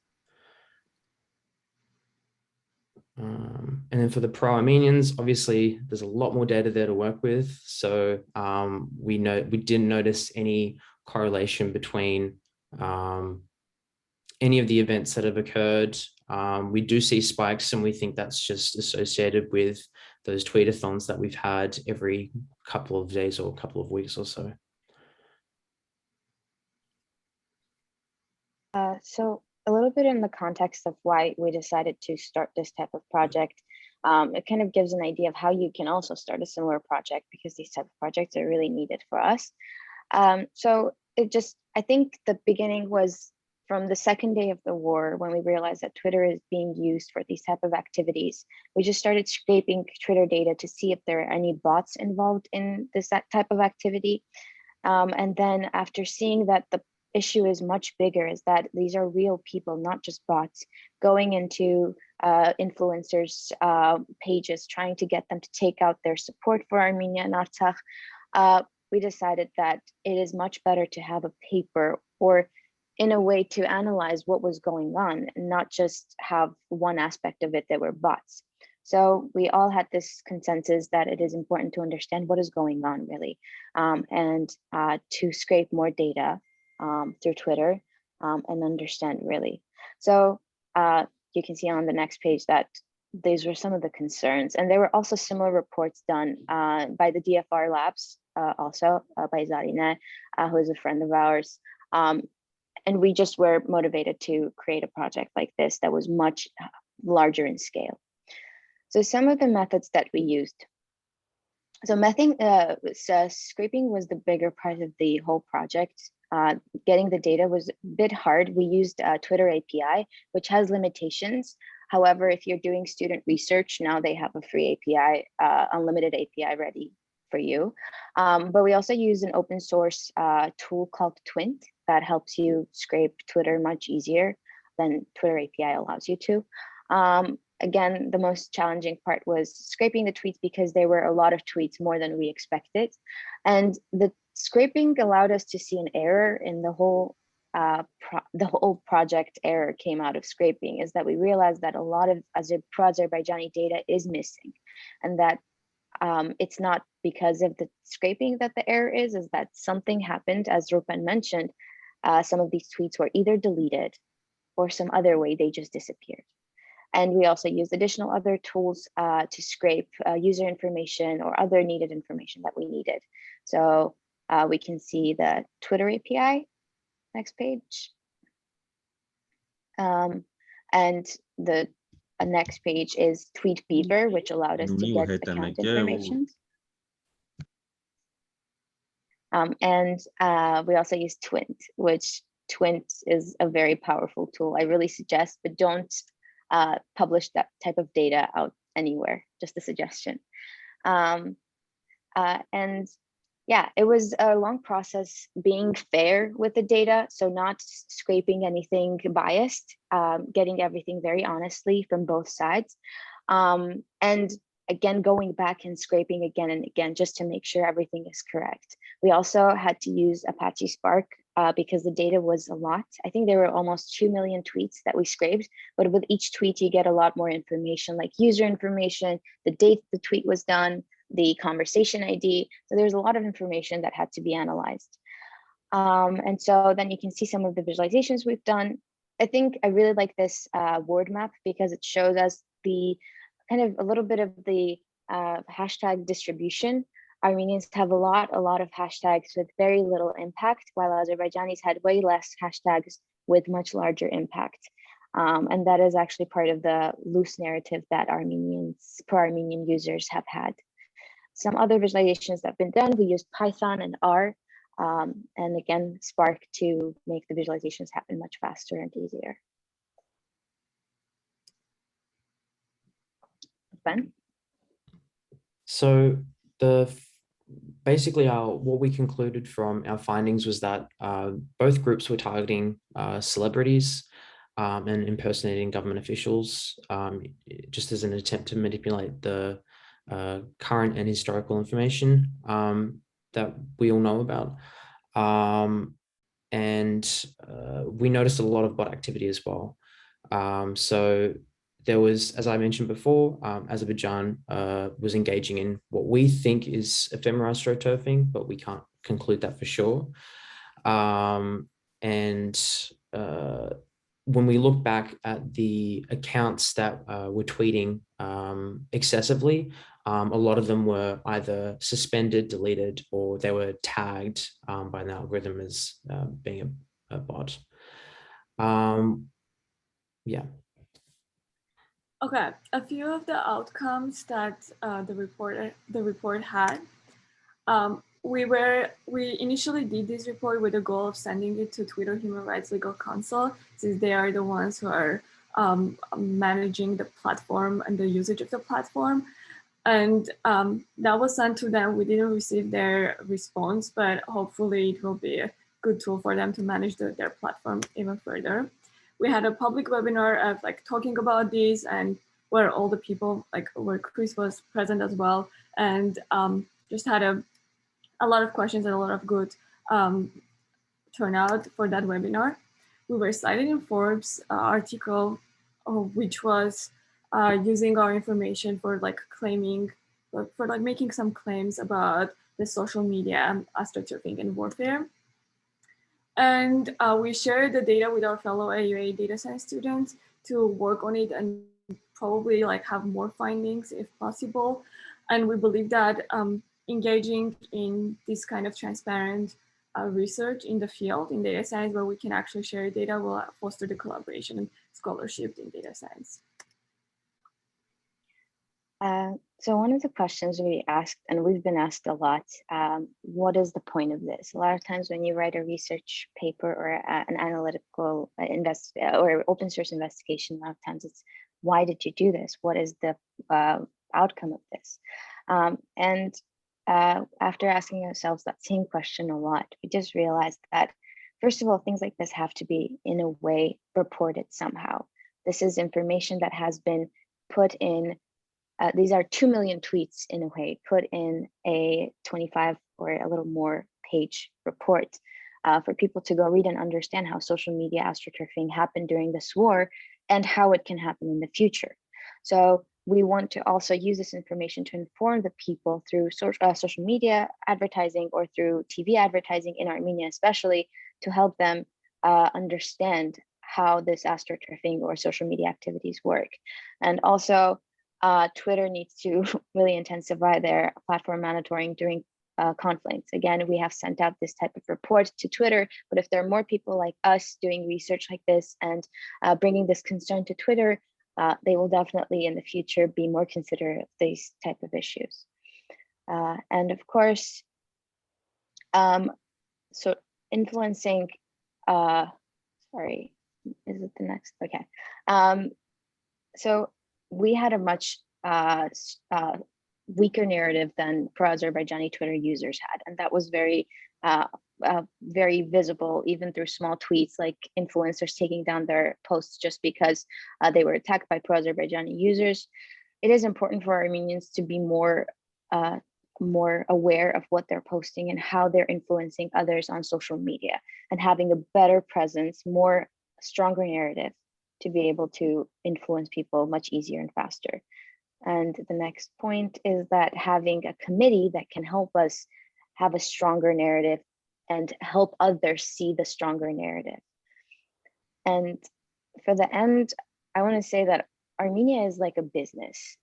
And then for the pro-Armenians, obviously there's a lot more data there to work with. So we didn't notice any correlation between any of the events that have occurred. We do see spikes, and we think that's just associated with those tweetathons that we've had every couple of days or a couple of weeks or so. So a little bit in the context of why we decided to start this type of project, it kind of gives an idea of how you can also start a similar project, because these type of projects are really needed for us. So I think the beginning was from the second day of the war, when we realized that Twitter is being used for these type of activities. We just started scraping Twitter data to see if there are any bots involved in that type of activity. And then after seeing that the issue is much bigger, is that these are real people, not just bots, going into influencers' pages, trying to get them to take out their support for Armenia and Artsakh, we decided that it is much better to have a paper, or in a way to analyze what was going on, and not just have one aspect of it that were bots. So we all had this consensus that it is important to understand what is going on really, and to scrape more data through Twitter and understand really. So you can see on the next page that these were some of the concerns, and there were also similar reports done by the DFR labs, also by Zarine, who is a friend of ours. And we just were motivated to create a project like this that was much larger in scale. So some of the methods that we used. So scraping was the bigger part of the whole project. Getting the data was a bit hard. We used Twitter API, which has limitations. However, if you're doing student research, now they have a free API, unlimited API ready for you. But we also use an open source tool called Twint that helps you scrape Twitter much easier than Twitter API allows you to. Again, the most challenging part was scraping the tweets, because there were a lot of tweets, more than we expected. And the scraping allowed us to see an error in the whole project. Error came out of scraping, is that we realized that a lot of pro-Azerbaijani data is missing, and that it's not because of the scraping that the error is that something happened. As Rupen mentioned, some of these tweets were either deleted or some other way they just disappeared. And we also used additional other tools to scrape user information or other needed information that we needed. So we can see the Twitter API, next page. And the next page is Tweet Beaver, which allowed us to get account information. And we also use Twint, which Twint is a very powerful tool. I really suggest, but don't publish that type of data out anywhere, just a suggestion. And yeah, it was a long process being fair with the data. So not scraping anything biased, getting everything very honestly from both sides. And again, going back and scraping again and again, just to make sure everything is correct. We also had to use Apache Spark because the data was a lot. I think there were almost 2 million tweets that we scraped, but with each tweet, you get a lot more information, like user information, the date the tweet was done, the conversation ID. So there's a lot of information that had to be analyzed. And so then you can see some of the visualizations we've done. I think I really like this word map because it shows us the kind of a little bit of the hashtag distribution. Armenians have a lot of hashtags with very little impact, while Azerbaijanis had way less hashtags with much larger impact. And that is actually part of the loose narrative that pro-Armenian users have had. Some other visualizations that have been done, we used Python and R, and again, Spark to make the visualizations happen much faster and easier. Ben? So basically what we concluded from our findings was that both groups were targeting celebrities and impersonating government officials, just as an attempt to manipulate the current and historical information that we all know about. And we noticed a lot of bot activity as well. So there was, as I mentioned before, Azerbaijan was engaging in what we think is ephemeral astroturfing, but we can't conclude that for sure. When we look back at the accounts that were tweeting excessively, a lot of them were either suspended, deleted, or they were tagged by an algorithm as being a bot. Yeah. Okay, a few of the outcomes that the report had. We initially did this report with the goal of sending it to Twitter Human Rights Legal Counsel, since they are the ones who are managing the platform and the usage of the platform. And that was sent to them. We didn't receive their response, but hopefully it will be a good tool for them to manage their platform even further. We had a public webinar of talking about this, and where all the people, where Chris was present as well, and just had a lot of questions and a lot of good turnout for that webinar. We were cited in Forbes article, which was using our information for making some claims about the social media astroturfing and warfare. And we shared the data with our fellow AUA data science students to work on it and probably have more findings if possible. And we believe that engaging in this kind of transparent research in the field, in data science, where we can actually share data, will foster the collaboration and scholarship in data science. So one of the questions we asked, and we've been asked a lot, what is the point of this? A lot of times when you write a research paper or an analytical or open source investigation, a lot of times it's, why did you do this? What is the outcome of this? After asking ourselves that same question a lot, we just realized that, first of all, things like this have to be, in a way, reported somehow. This is information that has been put in, these are 2 million tweets in a way, put in a 25 or a little more page report for people to go read and understand how social media astroturfing happened during this war and how it can happen in the future. So we want to also use this information to inform the people through social media advertising or through TV advertising in Armenia, especially, to help them understand how this astroturfing or social media activities work. And also, Twitter needs to really intensify their platform monitoring during conflicts. Again, we have sent out this type of report to Twitter, but if there are more people like us doing research like this and bringing this concern to Twitter, they will definitely in the future be more considerate of these type of issues. And of course, so influencing, sorry, is it the next? Okay. So we had a much weaker narrative than pro-Azerbaijani Twitter users had, and that was very visible even through small tweets like influencers taking down their posts just because they were attacked by pro-Azerbaijani users. It is important for Armenians to be more more aware of what they're posting and how they're influencing others on social media, and having a better presence, more stronger narrative to be able to influence people much easier and faster. And the next point is that having a committee that can help us have a stronger narrative and help others see the stronger narrative. And for the end, I want to say that Armenia is like a business,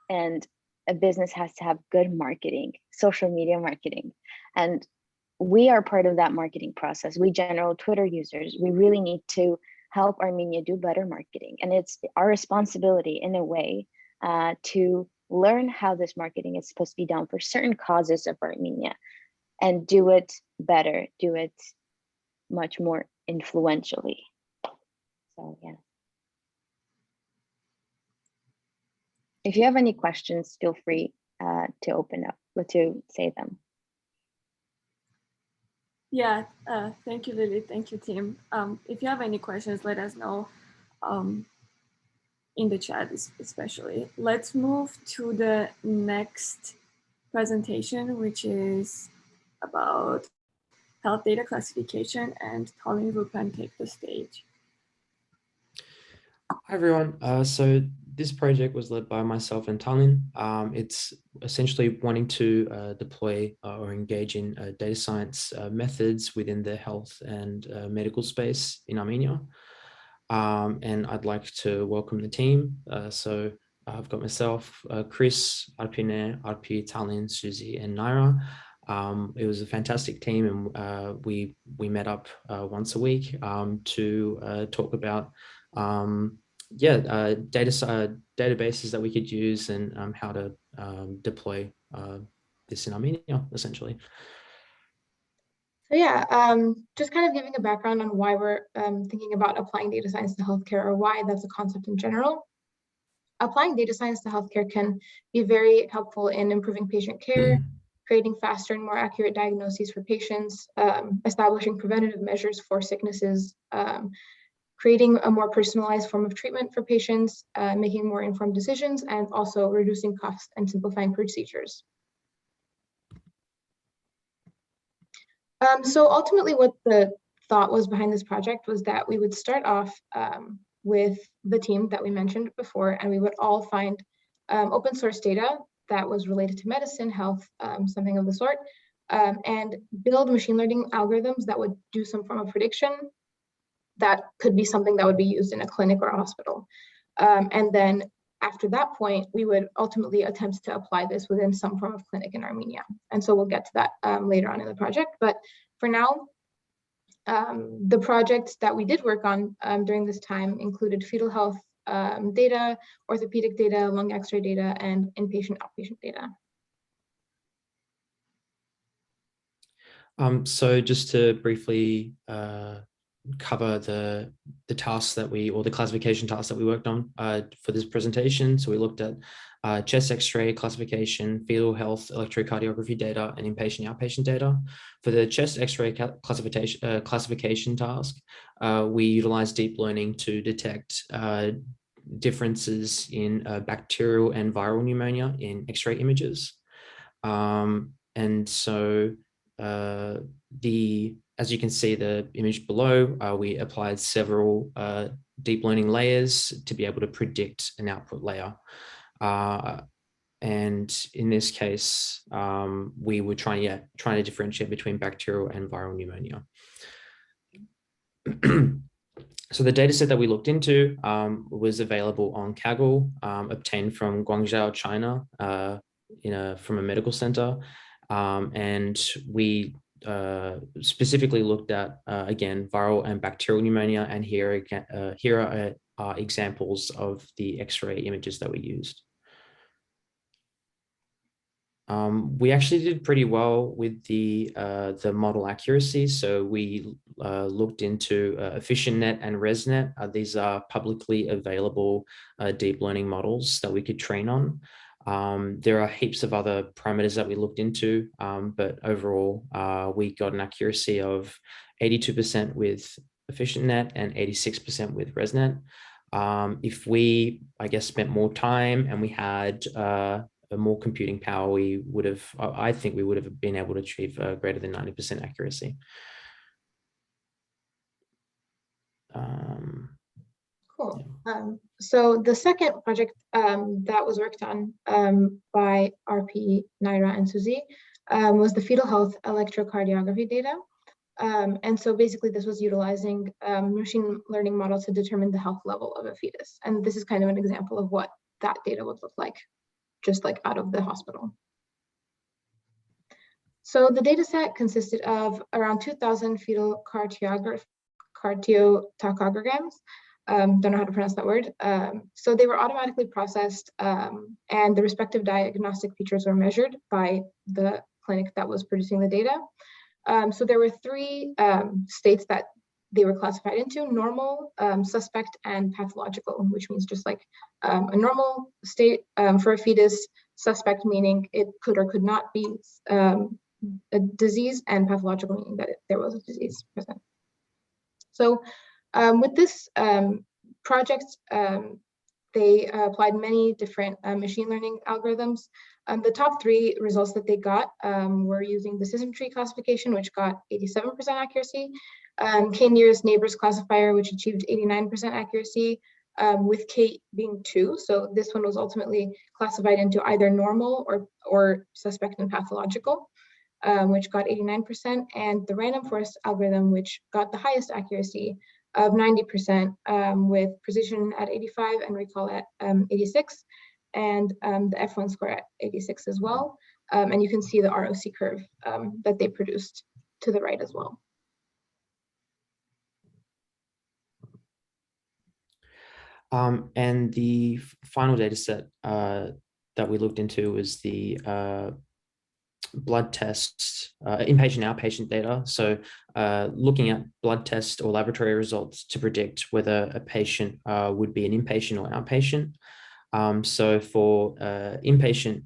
and a business has to have good marketing, social media marketing. And we are part of that marketing process. We general Twitter users, we really need to help Armenia do better marketing. And it's our responsibility in a way to learn how this marketing is supposed to be done for certain causes of Armenia and do it better, do it much more influentially. So yeah. If you have any questions, feel free to open up, to say them. Yeah, thank you, Lily. Thank you, team. If you have any questions, let us know in the chat, especially. Let's move to the next presentation, which is about health data classification, and Tallinn will can take the stage. Hi, everyone. So this project was led by myself and Tallinn. It's essentially wanting to deploy or engage in data science methods within the health and medical space in Armenia. And I'd like to welcome the team. So I've got myself, Chris, Arpine, Arpi, Tallinn, Susie, and Naira. It was a fantastic team, and we met up once a week to talk about databases that we could use and how to deploy this in Armenia, essentially. So yeah, just kind of giving a background on why we're thinking about applying data science to healthcare, or why that's a concept in general. Applying data science to healthcare can be very helpful in improving patient care, creating faster and more accurate diagnoses for patients, establishing preventative measures for sicknesses, creating a more personalized form of treatment for patients, making more informed decisions, and also reducing costs and simplifying procedures. So ultimately what the thought was behind this project was that we would start off with the team that we mentioned before, and we would all find open source data that was related to medicine, health, something of the sort, and build machine learning algorithms that would do some form of prediction that could be something that would be used in a clinic or a hospital. And then after that point, we would ultimately attempt to apply this within some form of clinic in Armenia. And so we'll get to that later on in the project. But for now, the projects that we did work on during this time included fetal health data, orthopedic data, lung X-ray data, and inpatient, outpatient data. So just to briefly cover the tasks that or the classification tasks that we worked on for this presentation. So we looked at chest X-ray classification, fetal health, electrocardiography data, and inpatient outpatient data. For the chest X-ray classification task, we utilized deep learning to detect differences in bacterial and viral pneumonia in X-ray images. And so as you can see the image below, we applied several deep learning layers to be able to predict an output layer. And in this case, we were trying to differentiate between bacterial and viral pneumonia. So the data set that we looked into was available on Kaggle, obtained from Guangzhou, China, from a medical center. And we specifically looked at, again, viral and bacterial pneumonia. And here are examples of the X-ray images that we used. We actually did pretty well with the model accuracy. So we looked into EfficientNet and ResNet. These are publicly available deep learning models that we could train on. There are heaps of other parameters that we looked into, but overall, we got an accuracy of 82% with EfficientNet and 86% with ResNet. If we, spent more time and we had more computing power, we would have, I think we would have been able to achieve greater than 90% accuracy. Cool. So the second project that was worked on by RP, Naira, and Suzy was the fetal health electrocardiography data. And so basically this was utilizing machine learning models to determine the health level of a fetus. And this is kind of an example of what that data would look like, just like out of the hospital. So the data set consisted of around 2,000 fetal cardiotachograms. Don't know how to pronounce that word. So they were automatically processed and the respective diagnostic features were measured by the clinic that was producing the data. So there were three states that they were classified into: normal, suspect, and pathological, which means just like a normal state for a fetus, suspect meaning it could or could not be a disease, and pathological meaning that there was a disease present. So with this project, they applied many different machine learning algorithms. The top three results that they got were using the system tree classification, which got 87% accuracy, K nearest neighbors classifier, which achieved 89% accuracy, with K being 2. So this one was ultimately classified into either normal or suspect and pathological, which got 89%, and the random forest algorithm, which got the highest accuracy of 90%, with precision at 85 and recall at 86, and the F1 score at 86 as well. And you can see the ROC curve that they produced to the right as well. And the final data set that we looked into was the blood tests, inpatient outpatient data. So looking at blood test or laboratory results to predict whether a patient would be an inpatient or outpatient. So for inpatient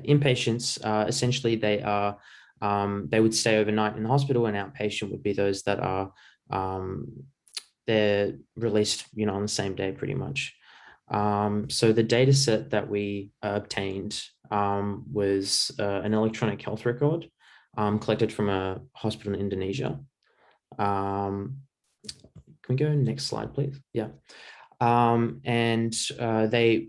inpatients, essentially they are they would stay overnight in the hospital, and outpatient would be those that are they're released, on the same day pretty much. So the data set that we obtained was an electronic health record collected from a hospital in Indonesia. Can we go next slide, please? Yeah. And they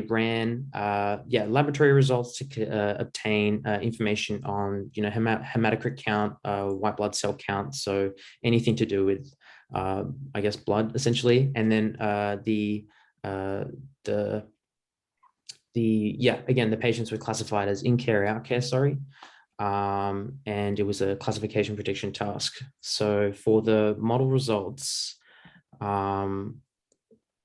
ran laboratory results to obtain information on hematocrit count, white blood cell count, so anything to do with I guess blood essentially, and then the patients were classified as in care, out care, sorry. And it was a classification prediction task. So for the model results,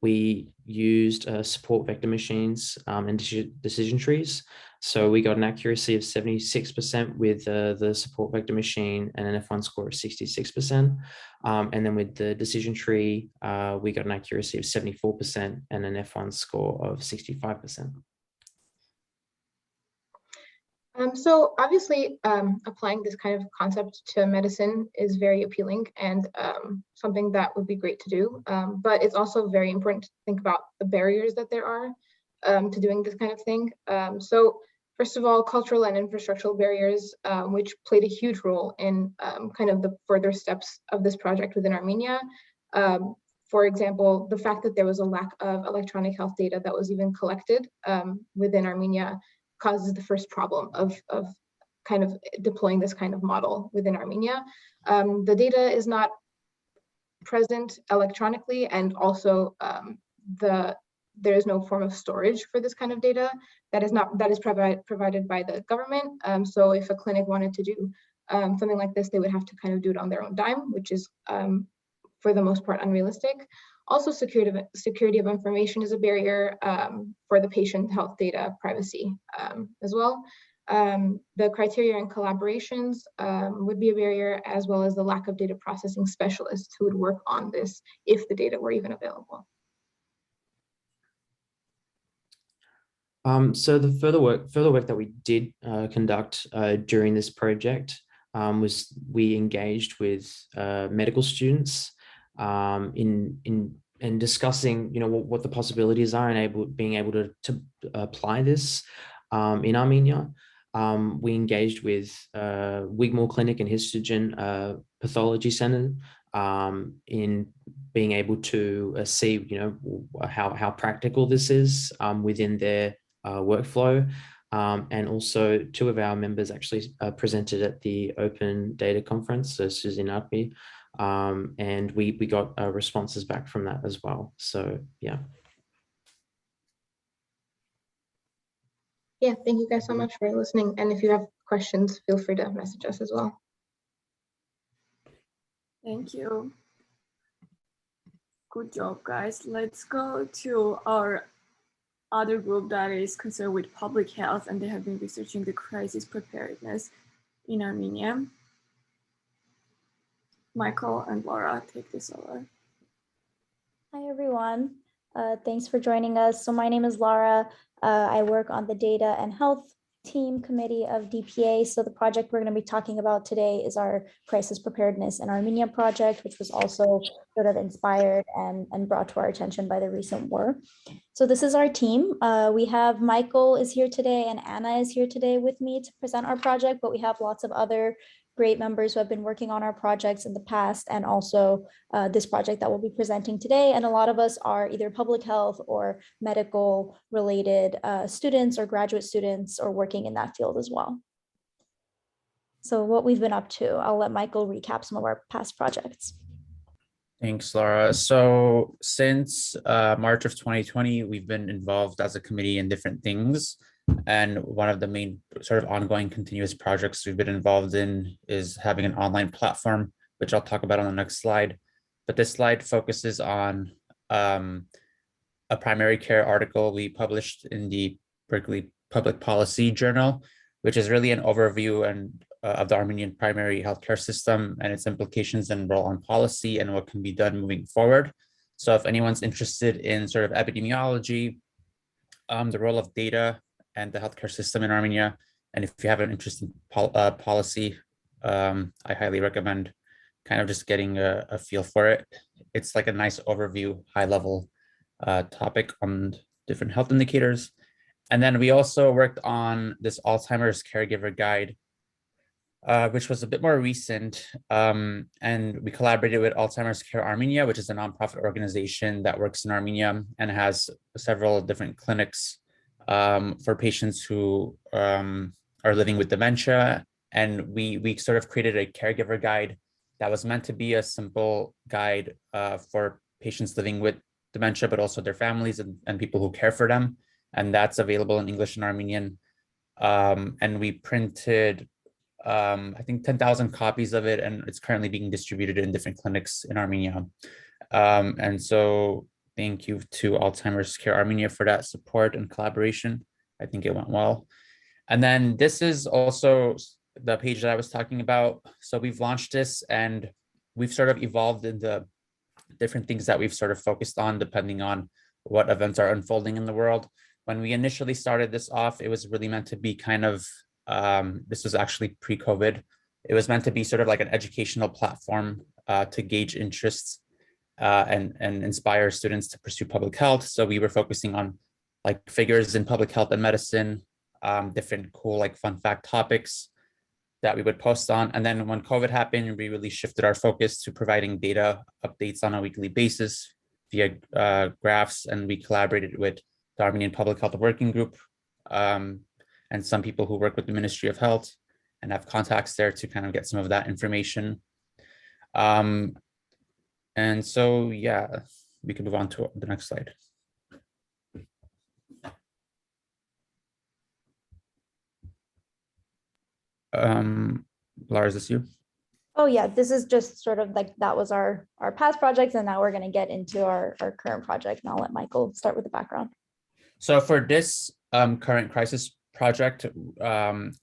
we used support vector machines and decision trees. So we got an accuracy of 76% with the support vector machine and an F1 score of 66%. And then with the decision tree, we got an accuracy of 74% and an F1 score of 65%. So obviously, applying this kind of concept to medicine is very appealing and something that would be great to do. But it's also very important to think about the barriers that there are to doing this kind of thing. So first of all, cultural and infrastructural barriers, which played a huge role in kind of the further steps of this project within Armenia. For example, the fact that there was a lack of electronic health data that was even collected within Armenia causes the first problem of kind of deploying this kind of model within Armenia. The data is not present electronically, and also there is no form of storage for this kind of data that is provided by the government. So if a clinic wanted to do something like this, they would have to kind of do it on their own dime, which is for the most part unrealistic. Also, security of information is a barrier for the patient health data privacy as well. The criteria and collaborations would be a barrier, as well as the lack of data processing specialists who would work on this if the data were even available. So the further work that we did conduct during this project was we engaged with medical students in discussing, what the possibilities are and being able to apply this in Armenia. We engaged with Wigmore Clinic and Histogen Pathology Center in being able to see, how practical this is within their workflow. And also 2 of our members actually presented at the Open Data Conference, so Susie and Agbi, and we got responses back from that as well. So yeah. Yeah, thank you guys so much for listening. And if you have questions, feel free to message us as well. Thank you. Good job, guys. Let's go to our other group that is concerned with public health, and they have been researching the crisis preparedness in Armenia. Michael and Laura, take this over. Hi, everyone. Thanks for joining us. So my name is Laura. I work on the data and health team committee of DPA. So the project we're going to be talking about today is our crisis preparedness in Armenia project, which was also sort of inspired and brought to our attention by the recent war. So this is our team. We have Michael is here today and Anna is here today with me to present our project, but we have lots of other great members who have been working on our projects in the past, and also this project that we'll be presenting today. And a lot of us are either public health or medical related students or graduate students or working in that field as well. So what we've been up to, I'll let Michael recap some of our past projects. Thanks, Laura. So since March of 2020, we've been involved as a committee in different things. And one of the main sort of ongoing continuous projects we've been involved in is having an online platform, which I'll talk about on the next slide. But this slide focuses on a primary care article we published in the Berkeley Public Policy Journal, which is really an overview of the Armenian primary healthcare system and its implications and role on policy and what can be done moving forward. So if anyone's interested in sort of epidemiology, the role of data and the healthcare system in Armenia, and if you have an interest in policy, I highly recommend kind of just getting a feel for it. It's like a nice overview, high level topic on different health indicators. And then we also worked on this Alzheimer's Caregiver Guide, which was a bit more recent. And we collaborated with Alzheimer's Care Armenia, which is a nonprofit organization that works in Armenia and has several different clinics for patients who are living with dementia. And we sort of created a caregiver guide that was meant to be a simple guide for patients living with dementia, but also their families and people who care for them. And that's available in English and Armenian. And we printed, I think, 10,000 copies of it, and it's currently being distributed in different clinics in Armenia. And so thank you to Alzheimer's Care Armenia for that support and collaboration. I think it went well. And then this is also the page that I was talking about. So we've launched this and we've sort of evolved into different things that we've sort of focused on depending on what events are unfolding in the world. When we initially started this off, it was really meant to be kind of, this was actually pre-COVID. It was meant to be sort of like an educational platform to gauge interests and inspire students to pursue public health. So we were focusing on like figures in public health and medicine, different cool like fun fact topics that we would post on. And then when COVID happened, we really shifted our focus to providing data updates on a weekly basis via graphs. And we collaborated with the Armenian Public Health Working Group and some people who work with the Ministry of Health and have contacts there to kind of get some of that information. And so, yeah, we can move on to the next slide. Laura, is this you? Oh yeah, this is just sort of like, that was our past projects, and now we're going to get into our current project, and I'll let Michael start with the background. So for this current crisis project,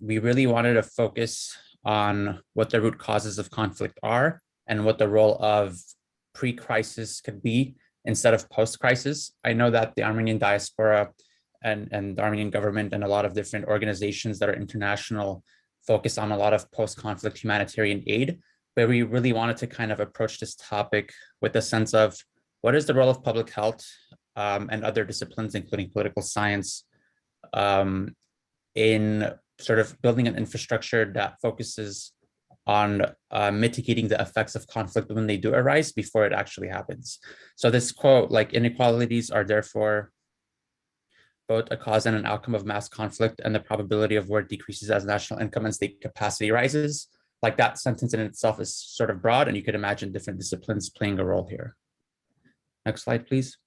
we really wanted to focus on what the root causes of conflict are and what the role of pre-crisis could be instead of post-crisis. I know that the Armenian diaspora and the Armenian government and a lot of different organizations that are international focus on a lot of post-conflict humanitarian aid, but we really wanted to kind of approach this topic with a sense of what is the role of public health and other disciplines, including political science, in sort of building an infrastructure that focuses on mitigating the effects of conflict when they do arise before it actually happens. So this quote, like, inequalities are therefore both a cause and an outcome of mass conflict, and the probability of war decreases as national income and state capacity rises. Like, that sentence in itself is sort of broad, and you could imagine different disciplines playing a role here. Next slide, please.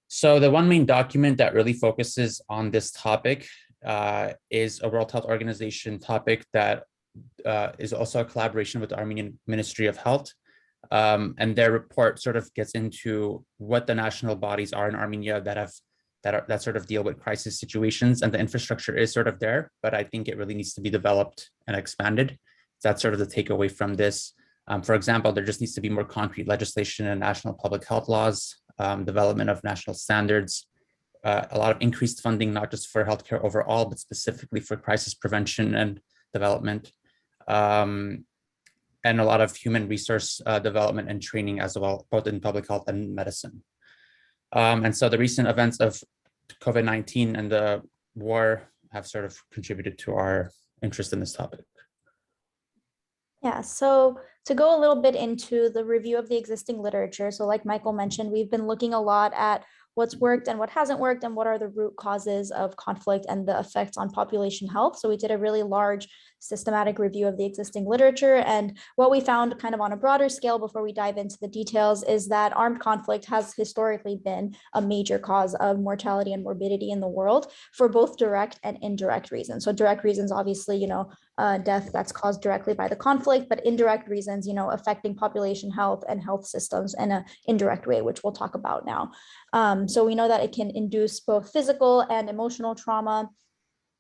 So the one main document that really focuses on this topic is a World Health Organization topic that is also a collaboration with the Armenian Ministry of Health. And their report sort of gets into what the national bodies are in Armenia that sort of deal with crisis situations, and the infrastructure is sort of there, but I think it really needs to be developed and expanded. That's sort of the takeaway from this. For example, there just needs to be more concrete legislation and national public health laws, development of national standards, a lot of increased funding, not just for healthcare overall, but specifically for crisis prevention and development, and a lot of human resource development and training as well, both in public health and medicine. And so the recent events of COVID-19 and the war have sort of contributed to our interest in this topic. Yeah, so to go a little bit into the review of the existing literature, so like Michael mentioned, we've been looking a lot at what's worked and what hasn't worked, and what are the root causes of conflict and the effects on population health. So we did a really large systematic review of the existing literature. And what we found kind of on a broader scale before we dive into the details is that armed conflict has historically been a major cause of mortality and morbidity in the world for both direct and indirect reasons. So direct reasons, obviously, death that's caused directly by the conflict, but indirect reasons, affecting population health and health systems in an indirect way, which we'll talk about now. So we know that it can induce both physical and emotional trauma,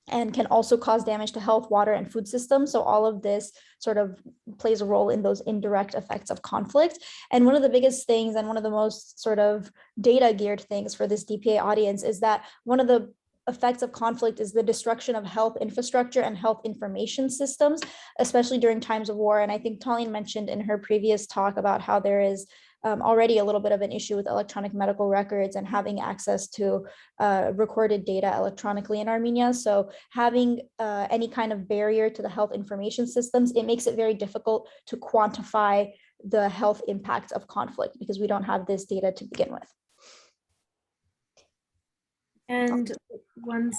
and can also cause damage to health, water, and food systems. So all of this sort of plays a role in those indirect effects of conflict. And one of the biggest things, and one of the most sort of data geared things for this DPA audience, is that one of the effects of conflict is the destruction of health infrastructure and health information systems, especially during times of war. And I think Tallene mentioned in her previous talk about how there is already a little bit of an issue with electronic medical records and having access to recorded data electronically in Armenia. So having any kind of barrier to the health information systems, it makes it very difficult to quantify the health impacts of conflict because we don't have this data to begin with. And one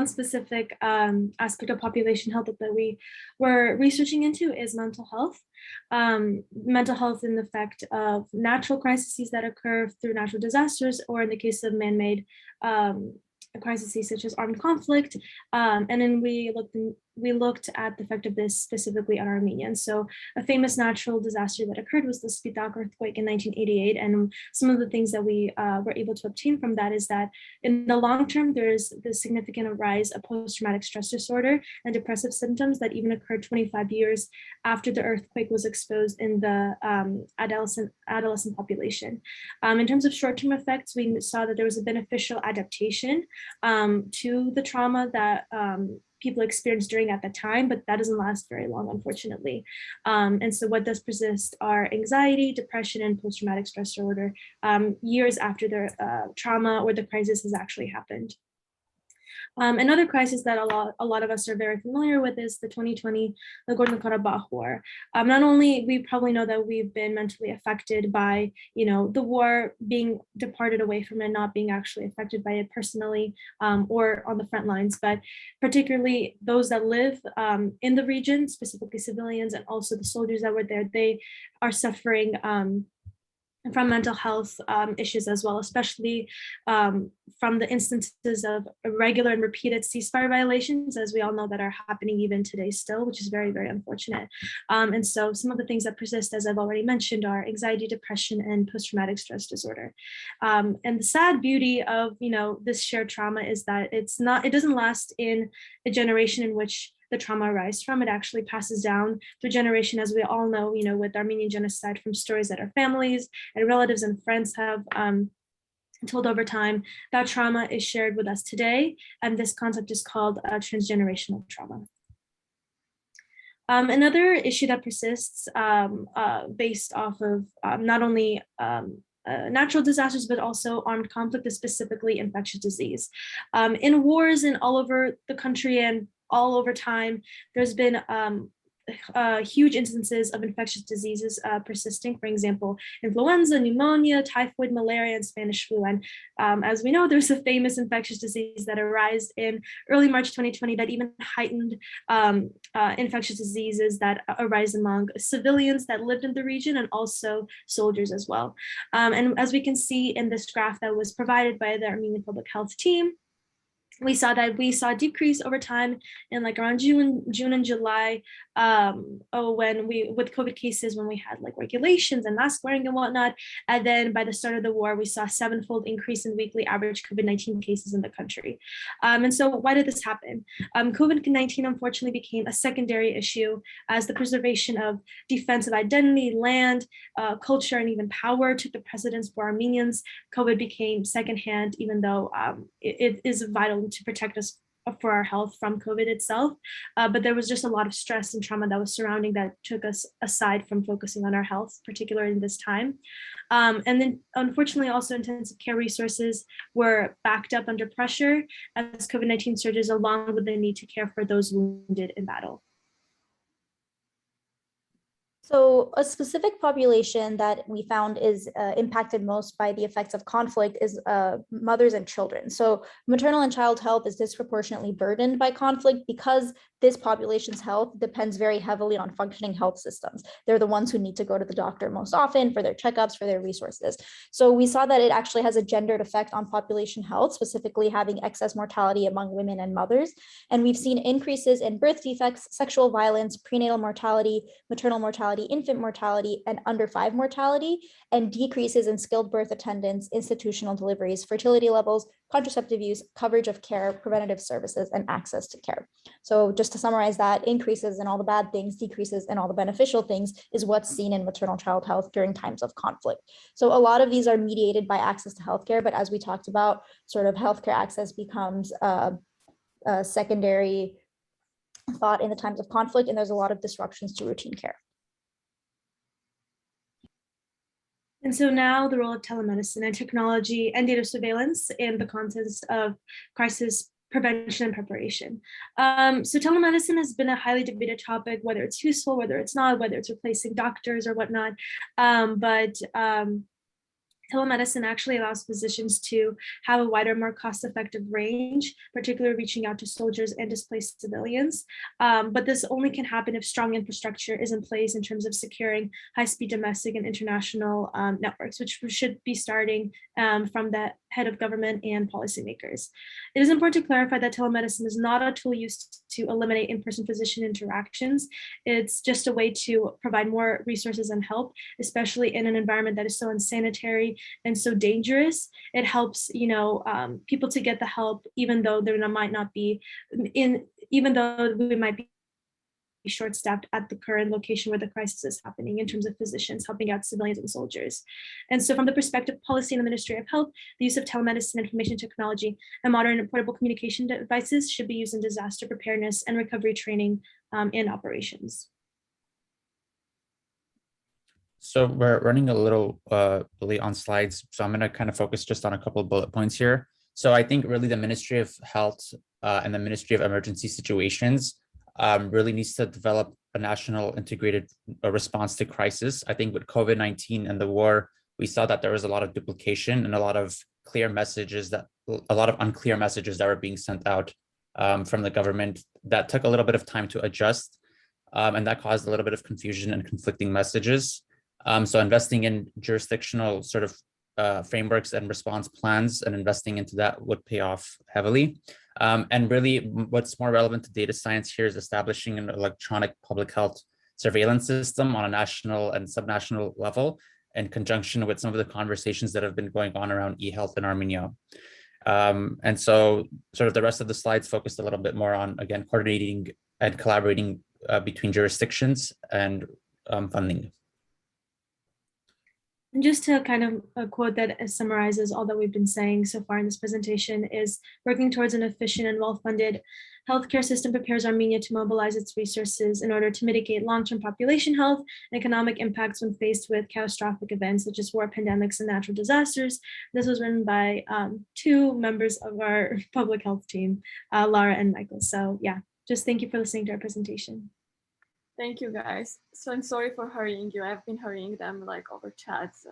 specific aspect of population health that we were researching into is mental health. Mental health in the effect of natural crises that occur through natural disasters, or in the case of man-made crises such as armed conflict. And then we looked at the effect of this specifically on Armenians. So a famous natural disaster that occurred was the Fetal earthquake in 1988. And some of the things that we were able to obtain from that is that in the long term, there's the significant rise of post-traumatic stress disorder and depressive symptoms that even occurred 25 years after the earthquake was exposed in the adolescent population. In terms of short-term effects, we saw that there was a beneficial adaptation to the trauma that people experienced during at the time, but that doesn't last very long, unfortunately. And so what does persist are anxiety, depression, and post-traumatic stress disorder years after the trauma or the crisis has actually happened. Another crisis that a lot of us are very familiar with is the 2020 Nagorno-Karabakh war. Not only we probably know that we've been mentally affected by, the war, being departed away from it, not being actually affected by it personally or on the front lines, but particularly those that live in the region, specifically civilians, and also the soldiers that were there, they are suffering from mental health issues as well, especially from the instances of irregular and repeated ceasefire violations, as we all know, that are happening even today still, which is very, very unfortunate. And so some of the things that persist, as I've already mentioned, are anxiety, depression, and post-traumatic stress disorder. And the sad beauty of, this shared trauma is that it doesn't last in a generation in which the trauma arises from. It actually passes down through generation, as we all know, with Armenian genocide, from stories that our families and relatives and friends have told over time. That trauma is shared with us today, and this concept is called transgenerational trauma. Another issue that persists based off of not only natural disasters, but also armed conflict is specifically infectious disease. In wars and all over the country and all over time, there's been huge instances of infectious diseases persisting. For example, influenza, pneumonia, typhoid, malaria, and Spanish flu. And as we know, there's a famous infectious disease that arose in early March 2020 that even heightened infectious diseases that arise among civilians that lived in the region and also soldiers as well. And as we can see in this graph that was provided by the Armenian Public Health team, we saw a decrease over time in like around June and July, when with COVID cases, when we had like regulations and mask wearing and whatnot. And then by the start of the war, we saw a 7-fold increase in weekly average COVID-19 cases in the country. And so why did this happen? COVID-19 unfortunately became a secondary issue as the preservation of defensive identity, land, culture, and even power took the precedence for Armenians. COVID became secondhand, even though it is vital to protect us for our health from COVID itself. But there was just a lot of stress and trauma that was surrounding that took us aside from focusing on our health, particularly in this time. And then unfortunately also intensive care resources were backed up under pressure as COVID-19 surges, along with the need to care for those wounded in battle. So a specific population that we found is impacted most by the effects of conflict is mothers and children. So maternal and child health is disproportionately burdened by conflict because this population's health depends very heavily on functioning health systems. They're the ones who need to go to the doctor most often for their checkups, for their resources. So we saw that it actually has a gendered effect on population health, specifically having excess mortality among women and mothers. And we've seen increases in birth defects, sexual violence, prenatal mortality, maternal mortality, infant mortality, and under 5 mortality, and decreases in skilled birth attendance, institutional deliveries, fertility levels, contraceptive use, coverage of care, preventative services, and access to care. So just to summarize that, increases in all the bad things, decreases in all the beneficial things is what's seen in maternal child health during times of conflict. So a lot of these are mediated by access to healthcare, but as we talked about, sort of healthcare access becomes a secondary thought in the times of conflict, and there's a lot of disruptions to routine care. And so now the role of telemedicine and technology and data surveillance in the context of crisis prevention and preparation. So telemedicine has been a highly debated topic, whether it's useful, whether it's not, whether it's replacing doctors or whatnot. Telemedicine actually allows physicians to have a wider, more cost-effective range, particularly reaching out to soldiers and displaced civilians. But this only can happen if strong infrastructure is in place in terms of securing high-speed domestic and international networks, which should be starting from the head of government and policymakers. It is important to clarify that telemedicine is not a tool used to eliminate in-person physician interactions. It's just a way to provide more resources and help, especially in an environment that is so unsanitary and so dangerous. It helps, people to get the help, even though there might not be even though we might be short-staffed at the current location where the crisis is happening in terms of physicians helping out civilians and soldiers. And so from the perspective of policy in the Ministry of Health, the use of telemedicine, information technology, and modern and portable communication devices should be used in disaster preparedness and recovery training and operations. So we're running a little late on slides, so I'm going to kind of focus just on a couple of bullet points here. So I think really the Ministry of Health and the Ministry of Emergency Situations really needs to develop a national integrated response to crisis. I think with COVID-19 and the war, we saw that there was a lot of duplication and a lot of unclear messages that were being sent out from the government that took a little bit of time to adjust, and that caused a little bit of confusion and conflicting messages. So investing in jurisdictional sort of frameworks and response plans and investing into that would pay off heavily. And really what's more relevant to data science here is establishing an electronic public health surveillance system on a national and subnational level in conjunction with some of the conversations that have been going on around e-health in Armenia. And so sort of the rest of the slides focused a little bit more on, again, coordinating and collaborating between jurisdictions and funding. And just to kind of a quote that summarizes all that we've been saying so far in this presentation is working towards an efficient and well-funded healthcare system prepares Armenia to mobilize its resources in order to mitigate long-term population health and economic impacts when faced with catastrophic events such as war, pandemics, and natural disasters. This was written by two members of our public health team, Lara and Michael. So yeah, just thank you for listening to our presentation. Thank you, guys. So I'm sorry for hurrying you. I've been hurrying them like over chats.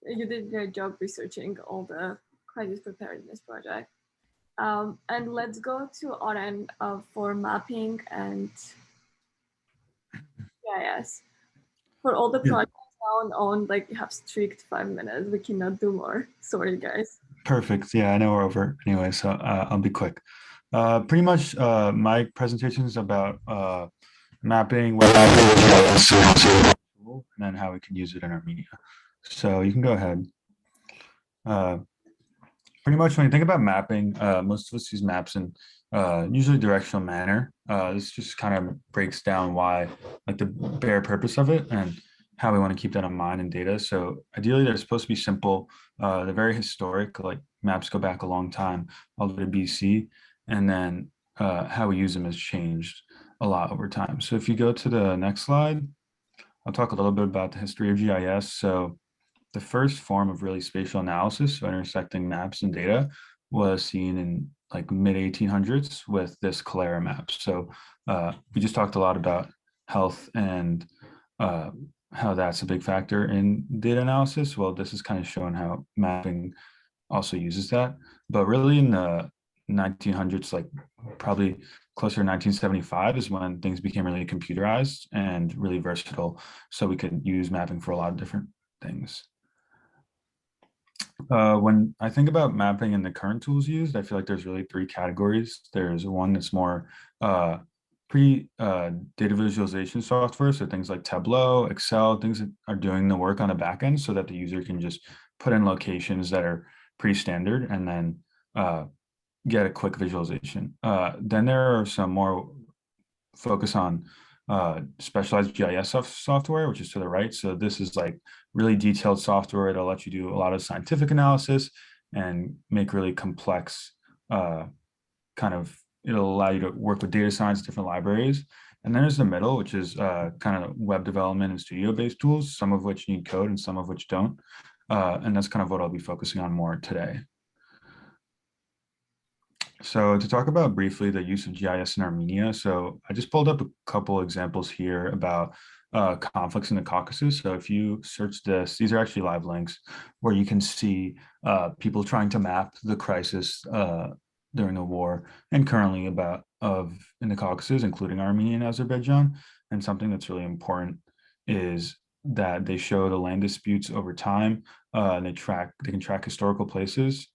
You did a great job researching all the crisis preparedness project. And let's go to Oren for mapping and GIS. For all the projects now on, like you have strict 5 minutes. We cannot do more. Sorry, guys. Perfect. Yeah, I know we're over anyway, so I'll be quick. Pretty much my presentation is about mapping and then how we can use it in Armenia. So you can go ahead. Pretty much when you think about mapping, most of us use maps in usually directional manner. This just kind of breaks down why, like the bare purpose of it and how we want to keep that in mind in data. So ideally they're supposed to be simple. They're very historic, like maps go back a long time, all the way to BC. And then how we use them has changed a lot over time. So if you go to the next slide, I'll talk a little bit about the history of GIS. So the first form of really spatial analysis, so intersecting maps and data, was seen in like mid 1800s with this Calera map. So we just talked a lot about health and how that's a big factor in data analysis. Well, this is kind of showing how mapping also uses that. But really in the 1900s, like probably closer to 1975 is when things became really computerized and really versatile. So we could use mapping for a lot of different things. When I think about mapping and the current tools used, I feel like there's really three categories. There's one that's more data visualization software. So things like Tableau, Excel, things that are doing the work on the back end so that the user can just put in locations that are pretty standard and then get a quick visualization. Then there are some more focus on specialized GIS software, which is to the right. So this is like really detailed software that'll let you do a lot of scientific analysis and make really complex it'll allow you to work with data science, different libraries. And then there's the middle, which is kind of web development and studio-based tools, some of which need code and some of which don't. And that's kind of what I'll be focusing on more today. So to talk about briefly the use of GIS in Armenia, so I just pulled up a couple examples here about conflicts in the Caucasus. So if you search this, these are actually live links where you can see people trying to map the crisis during the war and currently in the Caucasus, including Armenia and Azerbaijan. And something that's really important is that they show the land disputes over time. And they can track historical places.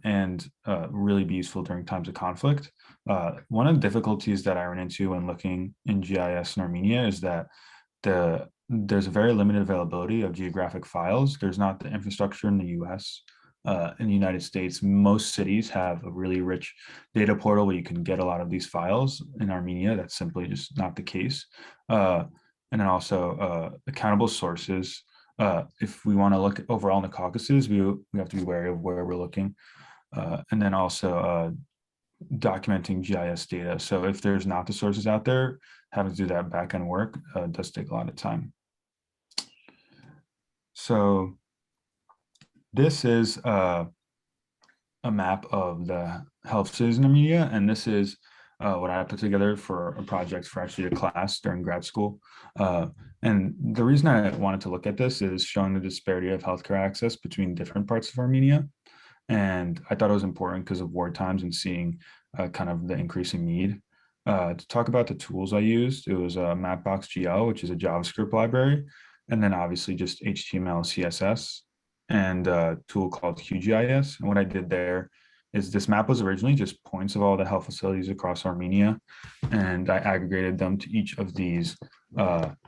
And really be useful during times of conflict. One of the difficulties that I ran into when looking in GIS in Armenia is that there's a very limited availability of geographic files. There's not the infrastructure in the US. In the United States, most cities have a really rich data portal where you can get a lot of these files. In Armenia, that's simply just not the case. And then also accountable sources. If we want to look overall in the Caucasus, we have to be wary of where we're looking. And then also documenting GIS data. So if there's not the sources out there, having to do that back-end work does take a lot of time. So this is a map of the health cities in Armenia, and this is what I put together for a project for actually a class during grad school. And the reason I wanted to look at this is showing the disparity of healthcare access between different parts of Armenia. And I thought it was important because of war times and seeing kind of the increasing need. To talk about the tools I used, it was Mapbox.gl, which is a JavaScript library, and then obviously just HTML, CSS, and a tool called QGIS. And what I did there is this map was originally just points of all the health facilities across Armenia, and I aggregated them to each of these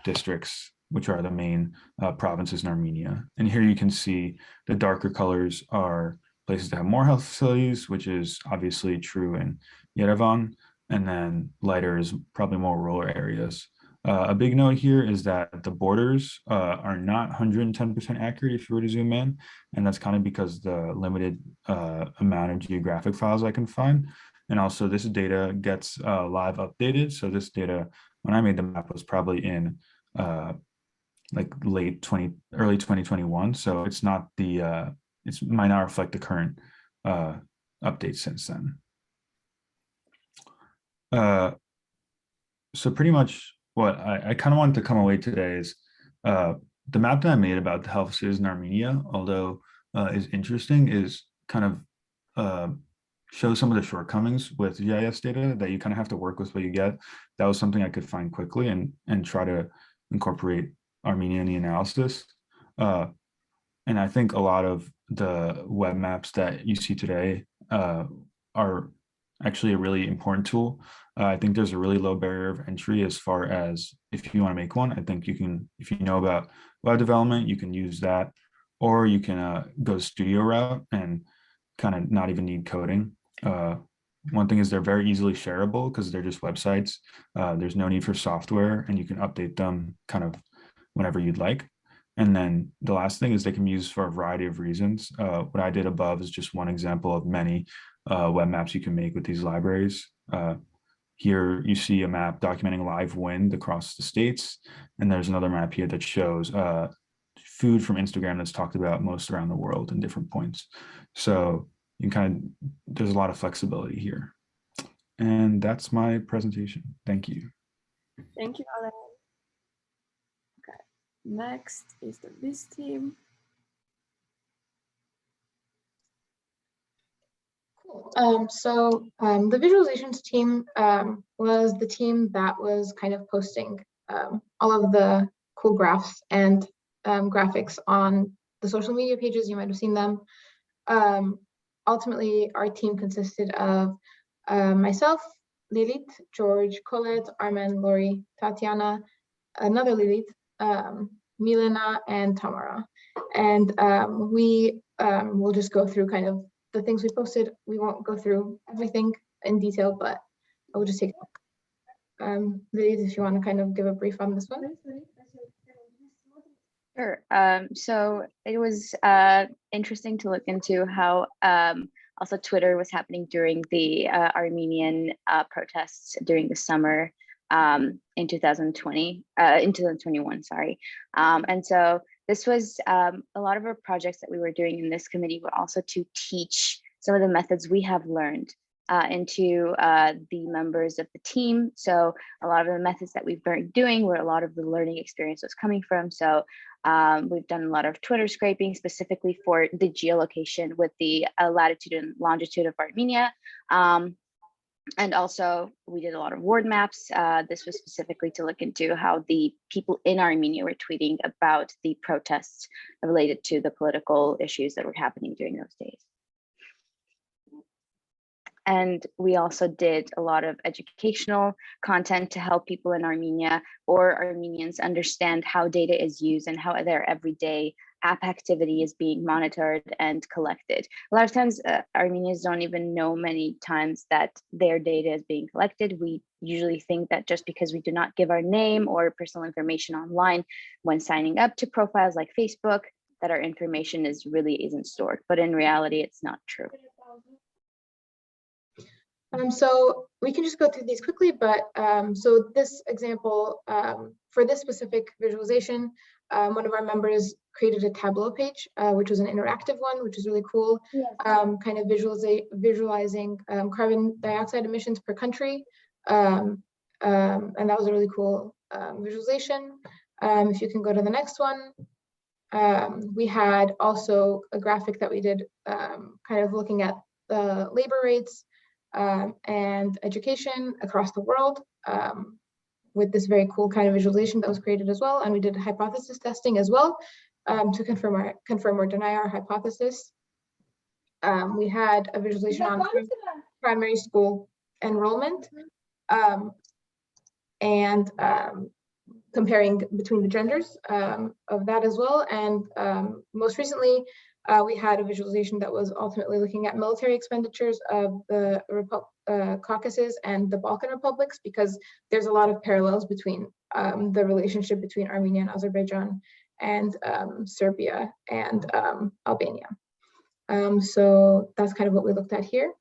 districts, which are the main provinces in Armenia. And here you can see the darker colors are places that have more health facilities, which is obviously true in Yerevan, and then lighter is probably more rural areas. A big note here is that the borders are not 110% accurate if you were to zoom in, and that's kind of because the limited amount of geographic files I can find. And also this data gets live updated. So this data, when I made the map, was probably in like early 2021. So it's not the, it might not reflect the current updates since then. So pretty much what I kind of wanted to come away today is the map that I made about the health of citizens in Armenia, although is interesting, is kind of shows some of the shortcomings with GIS data that you kind of have to work with what you get. That was something I could find quickly and try to incorporate Armenia in the analysis. And I think a lot of the web maps that you see today are actually a really important tool. I think there's a really low barrier of entry as far as if you want to make one. I think you can, if you know about web development, you can use that, or you can go studio route and kind of not even need coding. One thing is they're very easily shareable because they're just websites. There's no need for software, and you can update them kind of whenever you'd like. And then the last thing is they can be used for a variety of reasons. What I did above is just one example of many web maps you can make with these libraries. Here you see a map documenting live wind across the states. And there's another map here that shows food from Instagram that's talked about most around the world in different points. So you can kind of, there's a lot of flexibility here. And that's my presentation. Thank you. Thank you, Alan. Okay, next is the BIS team. So the visualizations team was the team that was kind of posting all of the cool graphs and graphics on the social media pages. You might have seen them. Ultimately, our team consisted of myself, Lilith, George, Colette, Armen, Lori, Tatiana, another Lilith, Milena, and Tamara. And we will just go through kind of the things we posted. We won't go through everything in detail, but I will just take a look. Lilith, if you want to kind of give a brief on this one. Sure. So it was interesting to look into how also Twitter was happening during the Armenian protests during the summer in 2021, sorry. And so this was a lot of our projects that we were doing in this committee were also to teach some of the methods we have learned into the members of the team. So a lot of the methods that we've been doing where a lot of the learning experience was coming from. So we've done a lot of Twitter scraping specifically for the geolocation with the latitude and longitude of Armenia. And also we did a lot of word maps. This was specifically to look into how the people in Armenia were tweeting about the protests related to the political issues that were happening during those days. And we also did a lot of educational content to help people in Armenia or Armenians understand how data is used and how their everyday app activity is being monitored and collected. A lot of times Armenians don't even know many times that their data is being collected. We usually think that just because we do not give our name or personal information online when signing up to profiles like Facebook, that our information really isn't stored. But in reality, it's not true. So we can just go through these quickly, but so this example, for this specific visualization, one of our members created a Tableau page, which was an interactive one, which is really cool, kind of visualizing carbon dioxide emissions per country. And that was a really cool visualization. If you can go to the next one. We had also a graphic that we did kind of looking at the labor rates and education across the world with this very cool kind of visualization that was created as well. And we did hypothesis testing as well to confirm or deny our hypothesis. We had a visualization on primary school enrollment and comparing between the genders of that as well. And most recently, we had a visualization that was ultimately looking at military expenditures of the Caucasus and the Balkan republics, because there's a lot of parallels between the relationship between Armenia and Azerbaijan and Serbia and Albania. So that's kind of what we looked at here.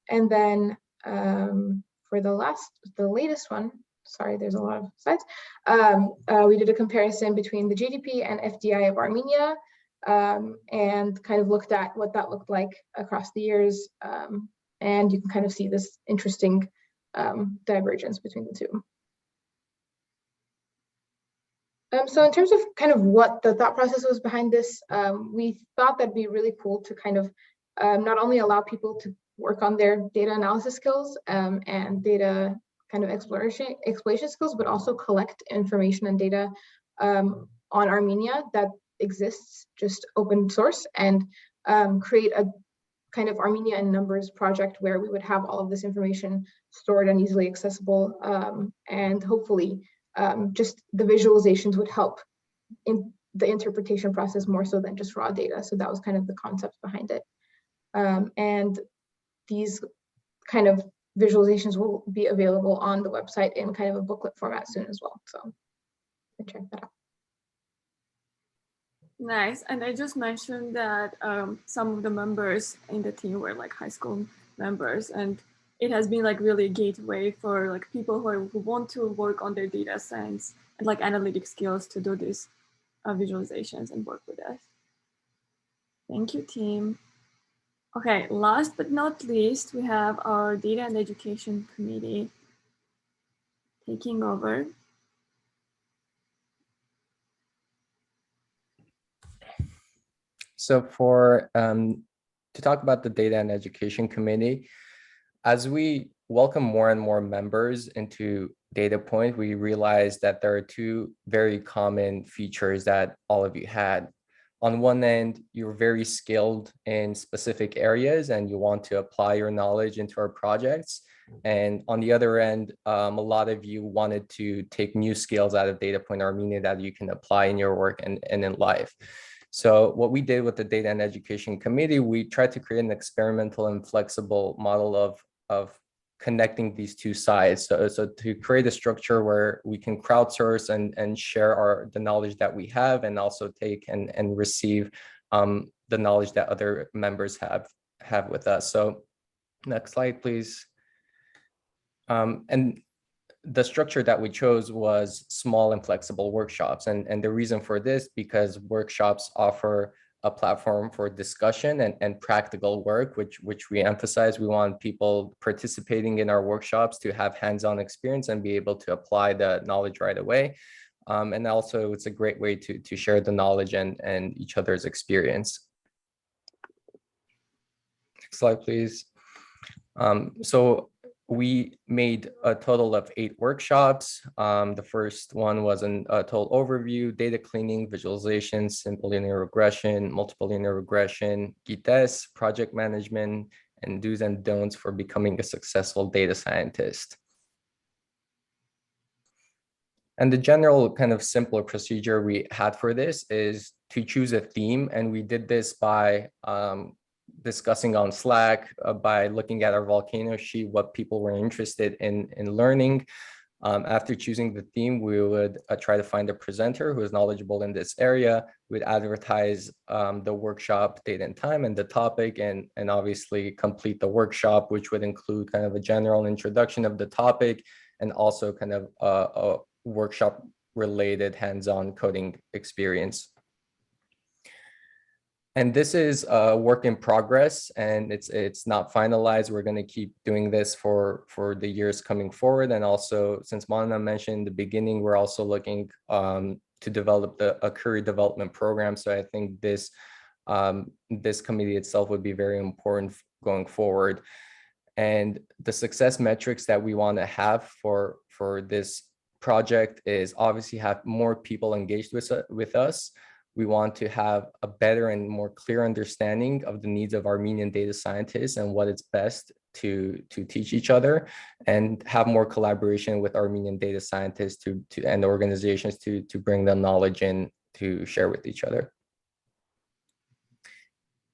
And then for the latest one, sorry, there's a lot of slides. We did a comparison between the GDP and FDI of Armenia, and kind of looked at what that looked like across the years. And you can kind of see this interesting divergence between the two. So in terms of kind of what the thought process was behind this, we thought that'd be really cool to kind of not only allow people to work on their data analysis skills and data kind of exploration skills, but also collect information and data on Armenia that exists, just open source, and create a kind of Armenia in Numbers project where we would have all of this information stored and easily accessible, and hopefully just the visualizations would help in the interpretation process more so than just raw data. So that was kind of the concept behind it. And these kind of visualizations will be available on the website in kind of a booklet format soon as well. So you can check that out. Nice. And I just mentioned that some of the members in the team were like high school members, and it has been like really a gateway for like people who want to work on their data science and like analytic skills to do these visualizations and work with us. Thank you, team. Okay, last but not least, we have our Data and Education Committee taking over. So to talk about the Data and Education Committee, as we welcome more and more members into DataPoint, we realized that there are two very common features that all of you had. On one end, you're very skilled in specific areas and you want to apply your knowledge into our projects. And on the other end, a lot of you wanted to take new skills out of DataPoint Armenia that you can apply in your work and in life. So what we did with the Data and Education Committee, we tried to create an experimental and flexible model of connecting these two sides. So to create a structure where we can crowdsource and share the knowledge that we have, and also take and receive the knowledge that other members have with us. So next slide, please. And the structure that we chose was small and flexible workshops. And the reason for this, because workshops offer a platform for discussion and practical work, which we emphasize. We want people participating in our workshops to have hands-on experience and be able to apply the knowledge right away. And also it's a great way to share the knowledge and each other's experience. Next slide, please. So we made a total of 8 workshops. The first one was a total overview, data cleaning, visualization, simple linear regression, multiple linear regression, GTS, project management, and do's and don'ts for becoming a successful data scientist. And the general kind of simpler procedure we had for this is to choose a theme. And we did this by discussing on Slack, by looking at our volcano sheet, what people were interested in learning. After choosing the theme, we would try to find a presenter who is knowledgeable in this area. We'd advertise the workshop date and time and the topic, and obviously complete the workshop, which would include kind of a general introduction of the topic and also kind of a workshop related hands-on coding experience. And this is a work in progress, and it's not finalized. We're going to keep doing this for the years coming forward. And also, since Mana mentioned in the beginning, we're also looking to develop a career development program. So I think this committee itself would be very important going forward. And the success metrics that we want to have for this project is obviously have more people engaged with us. We want to have a better and more clear understanding of the needs of Armenian data scientists and what it's best to teach each other, and have more collaboration with Armenian data scientists and organizations to bring them knowledge in to share with each other.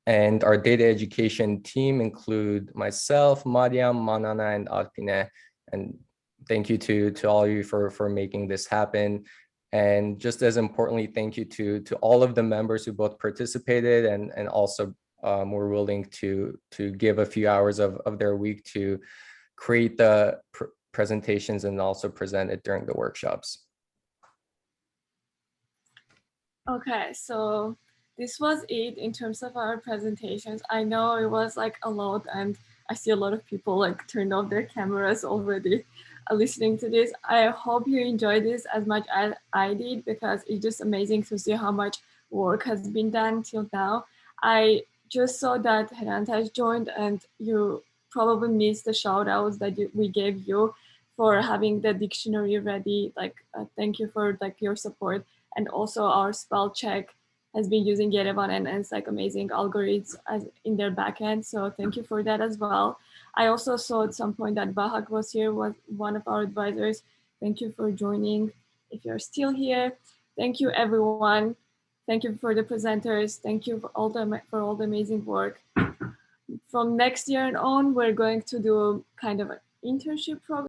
And our data education team include myself, Mariam, Manana, and Alpine. And thank you to all of you for making this happen. And just as importantly, thank you to all of the members who both participated and also were willing to give a few hours of their week to create the presentations and also present it during the workshops. Okay, so this was it in terms of our presentations. I know it was like a lot, and I see a lot of people like turned off their cameras already listening to this. I hope you enjoyed this as much as I did, because it's just amazing to see how much work has been done till now. I just saw that Hrant has joined, and you probably missed the shout outs that we gave you for having the dictionary ready. Like, thank you for like your support. And also our spell check has been using Yerevan, and it's like amazing algorithms as in their backend. So thank you for that as well. I also saw at some point that Bahak was here, was one of our advisors. Thank you for joining. If you're still here, thank you everyone. Thank you for the presenters. Thank you for all the amazing work. From next year and on, we're going to do kind of an internship program.